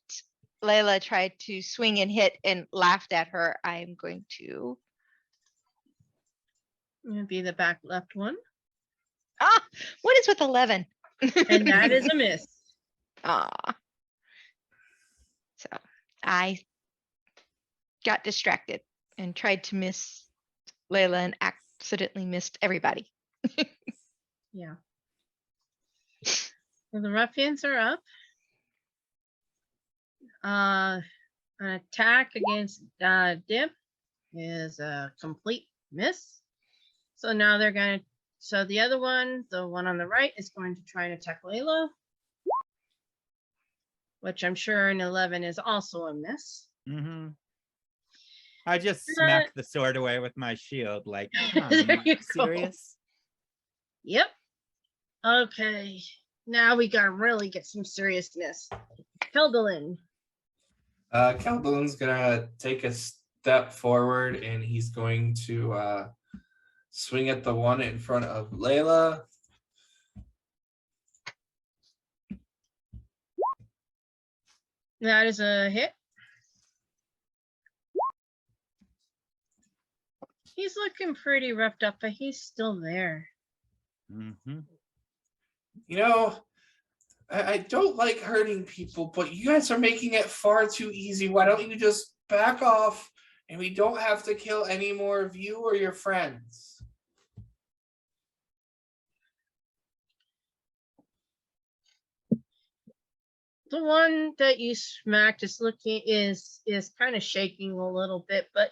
Layla tried to swing and hit and laughed at her, I'm going to. it'll be the back left one. Ah, what is with 11? And that is a miss. Ah. So I got distracted and tried to miss Layla and accidentally missed everybody. Yeah. So the ruffians are up. An attack against Dip is a complete miss. So now they're gonna. So the other one, the one on the right, is going to try and attack Layla, which I'm sure an 11 is also a miss. Mm-hmm. I just smacked the sword away with my shield, like, come on, There you go. serious? Yep. Okay. Now we gotta really get some seriousness. Goblin. Caldolin's gonna take a step forward and he's going to swing at the one in front of Layla. That is a hit. He's looking pretty roughed up, but he's still there. Mm-hmm. You know, I don't like hurting people, but you guys are making it far too easy. Why don't you just back off and we don't have to kill any more of you or your friends? The one that you smacked is kind of shaking a little bit, but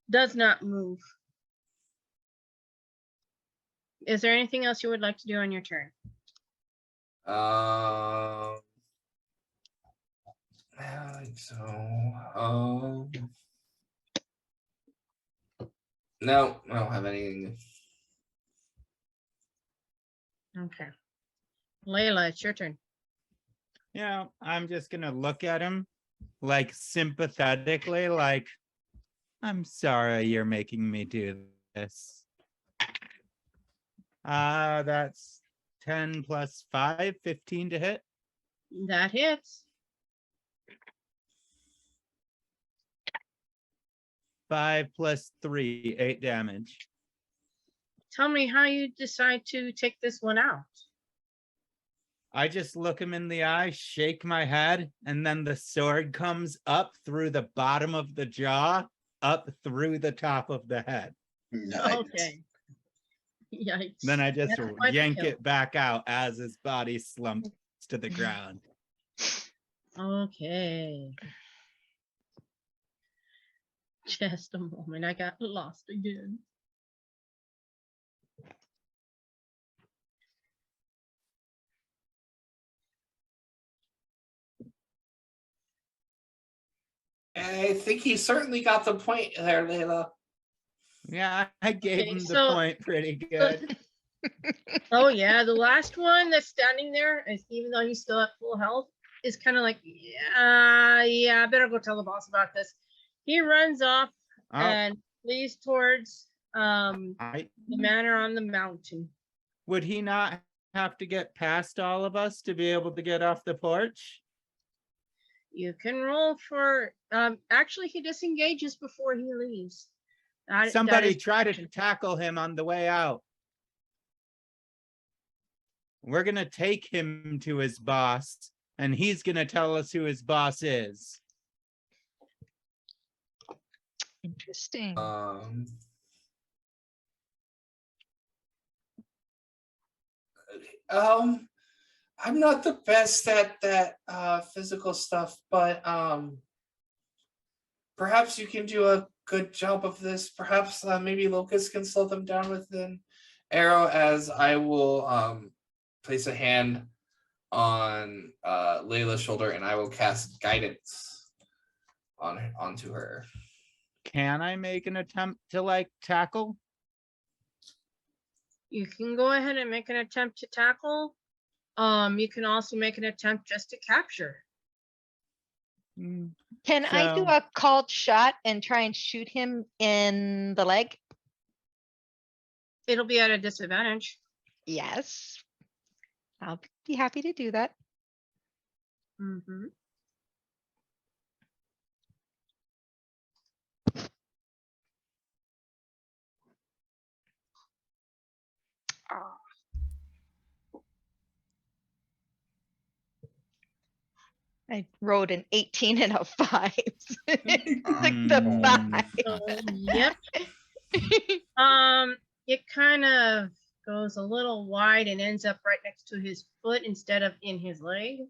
does not move. Is there anything else you would like to do on your turn? I think so. No, I don't have anything. Okay. Layla, it's your turn. Yeah, I'm just gonna look at him like sympathetically, like, I'm sorry you're making me do this. That's 10 plus 5, 15 to hit. That hits. 5 plus 3, 8 damage. Tell me how you decide to take this one out. I just look him in the eye, shake my head, and then the sword comes up through the bottom of the jaw, up through the top of the head. Nice. Okay. Yikes. Then I just That's quite the yank kill. it back out as his body slumps to the ground. Okay. Just a moment. I got lost again. I think he certainly got the point there, Layla. Yeah, I gave Okay, him the so- point pretty good. Oh yeah, the last one that's standing there, is even though he's still at full health, is kind of like, yeah, I better go tell the boss about this. He runs off Oh, and flees towards the manor on the mountain. would he not have to get past all of us to be able to get off the porch? You can roll for actually he disengages before he leaves. That Somebody is try to action. tackle him on the way out. We're gonna take him to his boss, and he's gonna tell us who his boss is. Interesting. I'm not the best at that physical stuff, but perhaps you can do a good job of this. Perhaps maybe Locust can slow them down with an arrow, as I will place a hand on Layla's shoulder and I will cast guidance onto her. Can I make an attempt to like tackle? You can go ahead and make an attempt to tackle. You can also make an attempt just to capture. Mm, Can I do So- a called shot and try and shoot him in the leg? It'll be at a disadvantage. Yes. I'll be happy to do that. Mm-hmm. Ah. I rolled an 18 and a 5. Took the Mm. 5. So, yep. It kind of goes a little wide and ends up right next to his foot instead of in his leg.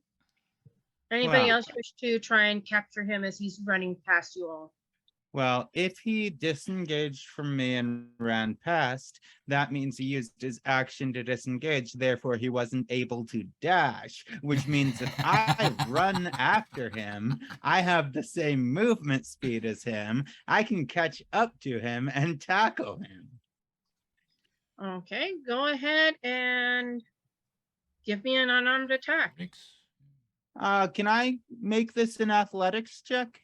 Anybody Wow. else wish to try and capture him as he's running past you all? Well, if he disengaged from me and ran past, that means he used his action to disengage. Therefore, he wasn't able to dash, which means if I run after him, I have the same movement speed as him. I can catch up to him and tackle him. Okay, go ahead and give me an unarmed attack. Can I make this an athletics check?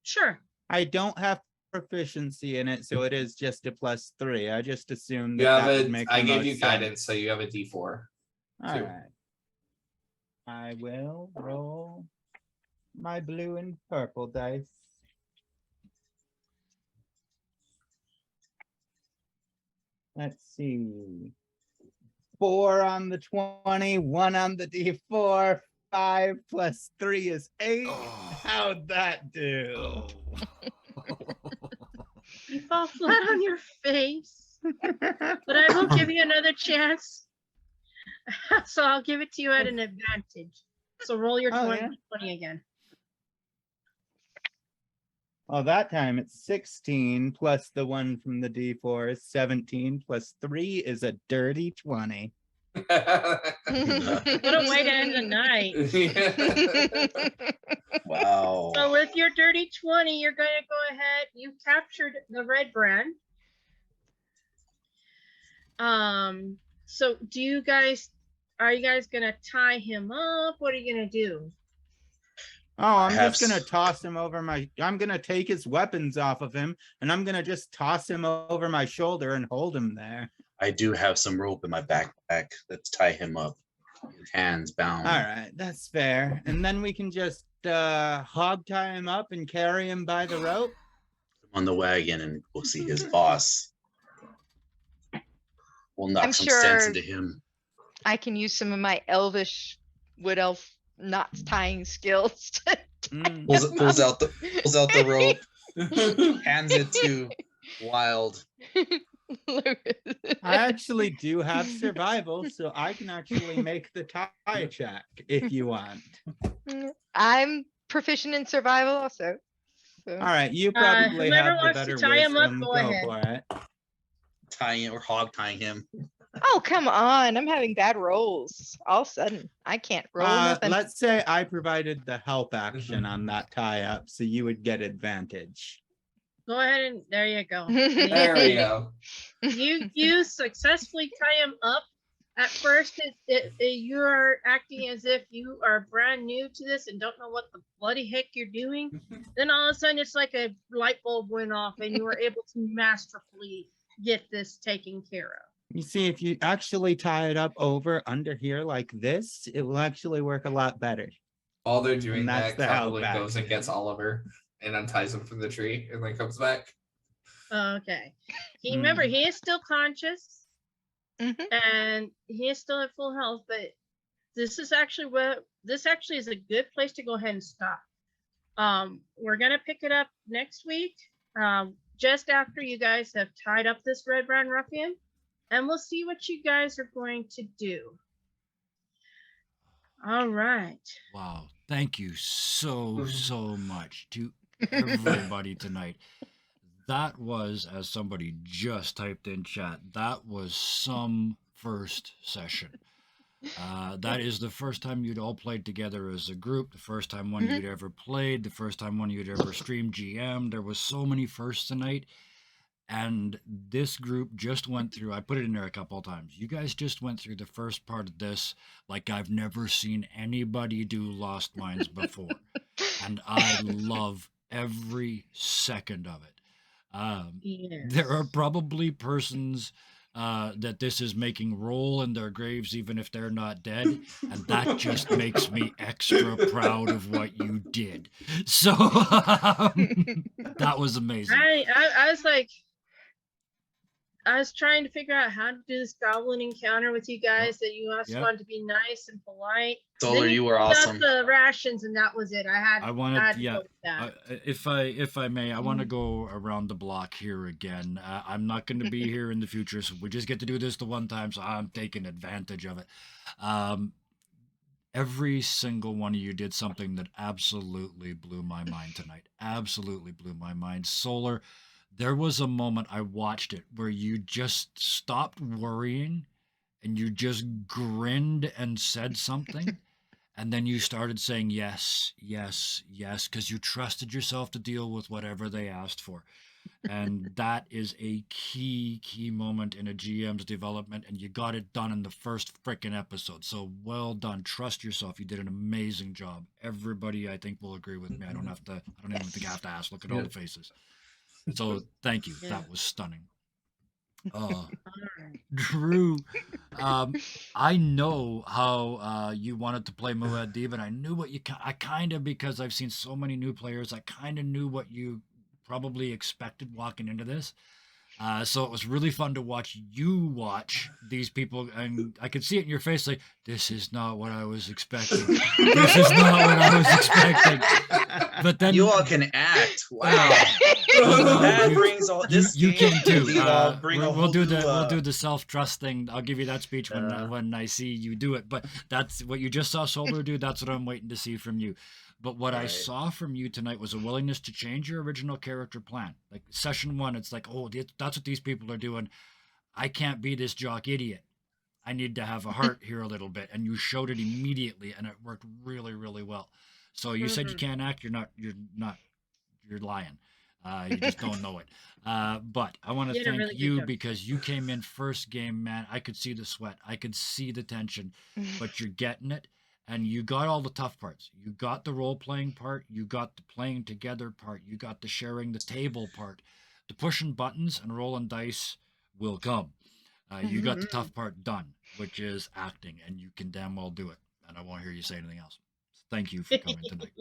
Sure. I don't have proficiency in it, so it is just a +3. I just assumed You that have that would a. make I the gave most you sense. guidance, so you have a D4. All Two. right. I will roll my blue and purple dice. Let's see. 4 on the 20, 1 on the D4, 5 plus 3 is 8. Oh. How'd that do? Oh. You fall flat on your face, but I will give you another chance. So I'll give it to you at an advantage. So roll your Oh, 20, yeah? 20 again. Well, that time it's 16 plus the 1 from the D4 is 17 plus 3 is a dirty 20. What a way to end the night. Wow. So with your dirty 20, you're going to go ahead. You captured the red brand. So are you guys going to tie him up? What are you going to do? Oh, I'm just Perhaps- gonna toss him over I'm gonna take his weapons off of him and I'm gonna just toss him over my shoulder and hold him there. I do have some rope in my backpack. Let's tie him up. His hands bound. All right, that's fair. And then we can just hog tie him up and carry him by the rope. On the wagon, and we'll see his boss. We'll knock I'm some sense sure- into him. I can use some of my elvish wood elf knot tying skills. Mm. Pulls out the rope, hands it to Wild. I actually do have survival, so I can actually make the tie check if you want. I'm proficient in survival also. So. All right, you probably whoever have the wants to better tie him up, wisdom. go Go ahead. for it. Tying it or hog tying him. Oh, come on. I'm having bad rolls. All of a sudden, I can't roll nothing. Let's say I provided the help action on that tie up, so you would get advantage. Go ahead and there you go. There we go. You successfully tie him up. At first, you are acting as if you are brand new to this and don't know what the bloody heck you're doing. Then all of a sudden, it's like a light bulb went off, and you were able to masterfully get this taken care of. You see, if you actually tie it up over under here like this, it will actually work a lot better. While they're doing And that's that, the help Goblin goes and action. gets Oliver and unties him from the tree and then comes back. Okay. Remember, he is still conscious Mhm. and he is still at full health, but this is actually is a good place to go ahead and stop. We're gonna pick it up next week, just after you guys have tied up this red brown ruffian, and we'll see what you guys are going to do. All right. Wow. Thank you so much to everybody tonight. That was, as somebody just typed in chat, that was some first session. That is the first time you'd all played together as a group, the first time one you'd ever played, the first time one you'd ever streamed GM. There was so many firsts tonight. And this group just went through, I put it in there a couple of times. You guys just went through the first part of this like I've never seen anybody do Lost Mines before. And I love every second of it. There are probably persons that this is making roll in their graves, even if they're not dead. And that just makes me extra proud of what you did. So that was amazing. I was like, I was trying to figure out how to do this goblin encounter with you guys. That you also wanted to be nice and polite. Solar, you were awesome. The rations, and that was it. I wanted, to go with that. If I may, I want to go around the block here again. I'm not going to be here in the future, so we just get to do this the one time. So I'm taking advantage of it. Every single one of you did something that absolutely blew my mind tonight. Absolutely blew my mind. Solar, there was a moment I watched it where you just stopped worrying and you just grinned and said something. And then you started saying yes, yes, yes, because you trusted yourself to deal with whatever they asked for. And that is a key moment in a GM's development. And you got it done in the first freaking episode. So well done. Trust yourself. You did an amazing job. Everybody, I think, will agree with me. I don't even think I have to ask. Look at all the faces. So thank you. That was stunning. Drew, I know how you wanted to play Muad'Dib, and I knew what I kind of, because I've seen so many new players, I kind of knew what you probably expected walking into this. So it was really fun to watch these people, and I could see it in your face, like, this is not what I was expecting. This is not what I was expecting. But then you all can act. Wow. That brings all this. You can too. We'll do the self-trust thing. I'll give you that speech when I see you do it. But that's what you just saw Solar do. That's what I'm waiting to see from you. But what I saw from you tonight was a willingness to change your original character plan. Like session 1, it's like, oh, that's what these people are doing. I can't be this jock idiot. I need to have a heart here a little bit. And you showed it immediately, and it worked really, really well. So you said you can't act. You're lying. You just don't know it. But I want to thank you because you came in first game, man. I could see the sweat. I could see the tension, but you're getting it. And you got all the tough parts. You got the role-playing part. You got the playing together part. You got the sharing the table part. The pushing buttons and rolling dice will come. You got the tough part done, which is acting, and you can damn well do it. And I won't hear you say anything else. Thank you for coming tonight.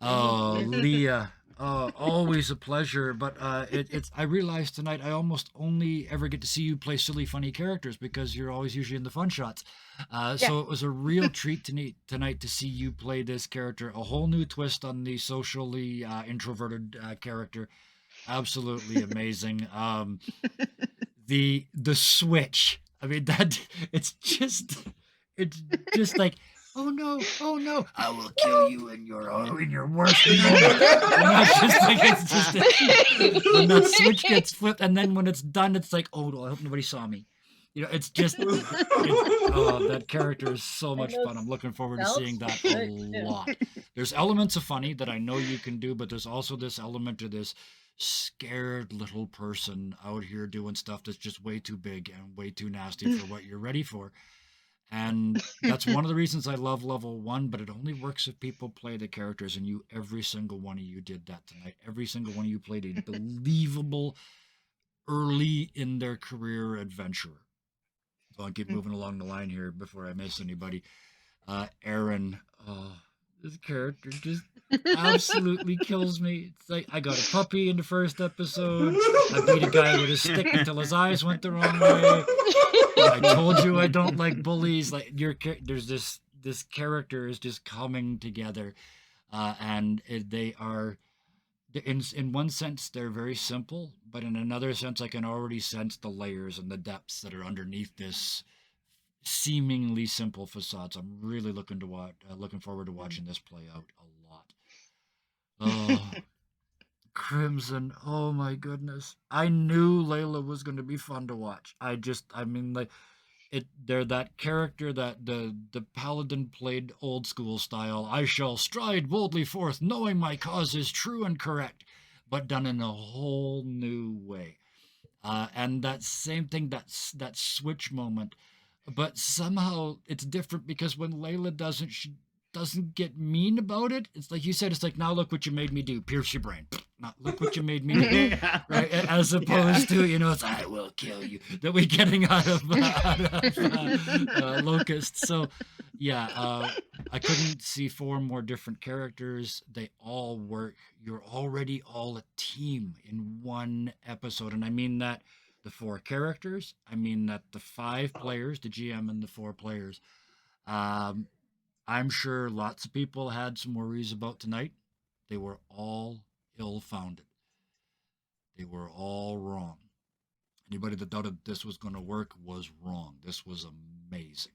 Oh, Leah. Always a pleasure. But it's. I realized tonight I almost only ever get to see you play silly, funny characters because you're always usually in the fun shots. So it was a real treat tonight to see you play this character. A whole new twist on the socially introverted character. Absolutely amazing. The switch. I mean, it's just like, oh no, I will kill you in your worst moment. When that switch gets flipped, and then when it's done, it's like, oh no, I hope nobody saw me. You know, it's just, that character is so much fun. I'm looking forward to seeing that a lot. There's elements of funny that I know you can do, but there's also this element to this scared little person out here doing stuff that's just way too big and way too nasty for what you're ready for. And that's one of the reasons I love level 1, but it only works if people play the characters, and every single one of you did that tonight. Every single one of you played a believable, early in their career adventurer. So I'll keep moving along the line here before I miss anybody. Aaron, this character just absolutely kills me. It's like, I got a puppy in the first episode. I beat a guy with a stick until his eyes went the wrong way. I told you I don't like bullies. Like there's this character is just coming together. they are, in one sense they're very simple, but in another sense I can already sense the layers and the depths that are underneath this seemingly simple facades. I'm really looking forward to watching this play out a lot. Oh, Crimson! Oh my goodness! I knew Layla was going to be fun to watch. I mean, like they're that character that the paladin played old school style. I shall stride boldly forth, knowing my cause is true and correct, but done in a whole new way. And that same thing, that switch moment, but somehow it's different because when Layla doesn't, she doesn't get mean about it. It's like you said, it's like, now look what you made me do, pierce your brain. Not look what you made me do, Yeah. right? As opposed to, it's I will kill you, that we're getting out of Locust. So yeah, I couldn't see four more different characters. They all work. You're already all a team in one episode, and I mean that the four characters. I mean that the five players, the GM and the four players. Um, I'm sure lots of people had some worries about tonight. They were all ill-founded. They were all wrong. Anybody that doubted this was going to work was wrong. This was amazing.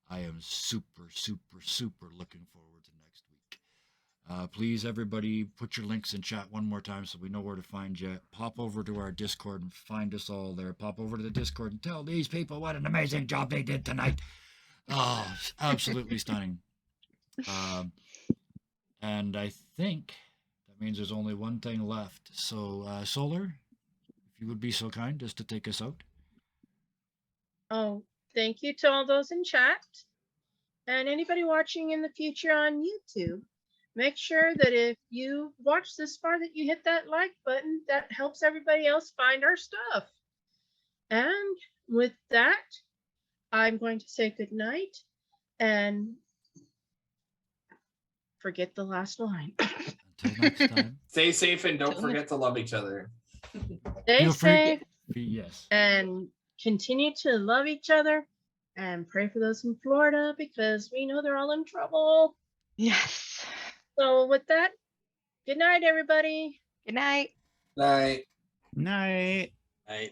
I am super, super, super looking forward to next week. Please, everybody, put your links in chat one more time so we know where to find you. Pop over to our Discord and find us all there. Pop over to the Discord and tell these people what an amazing job they did tonight. Oh, absolutely stunning. And I think that means there's only one thing left. So, Solar, if you would be so kind as to take us out. Oh, thank you to all those in chat and anybody watching in the future on YouTube. Make sure that if you watch this far that you hit that like button. That helps everybody else find our stuff. And with that, I'm going to say good night and forget the last line. Until next time. Stay safe and don't forget to love each other. Stay Feel free- safe Yes. and continue to love each other and pray for those in Florida because we know they're all in trouble. Yes. So with that, good night, everybody. Good night. Night. Night. Right.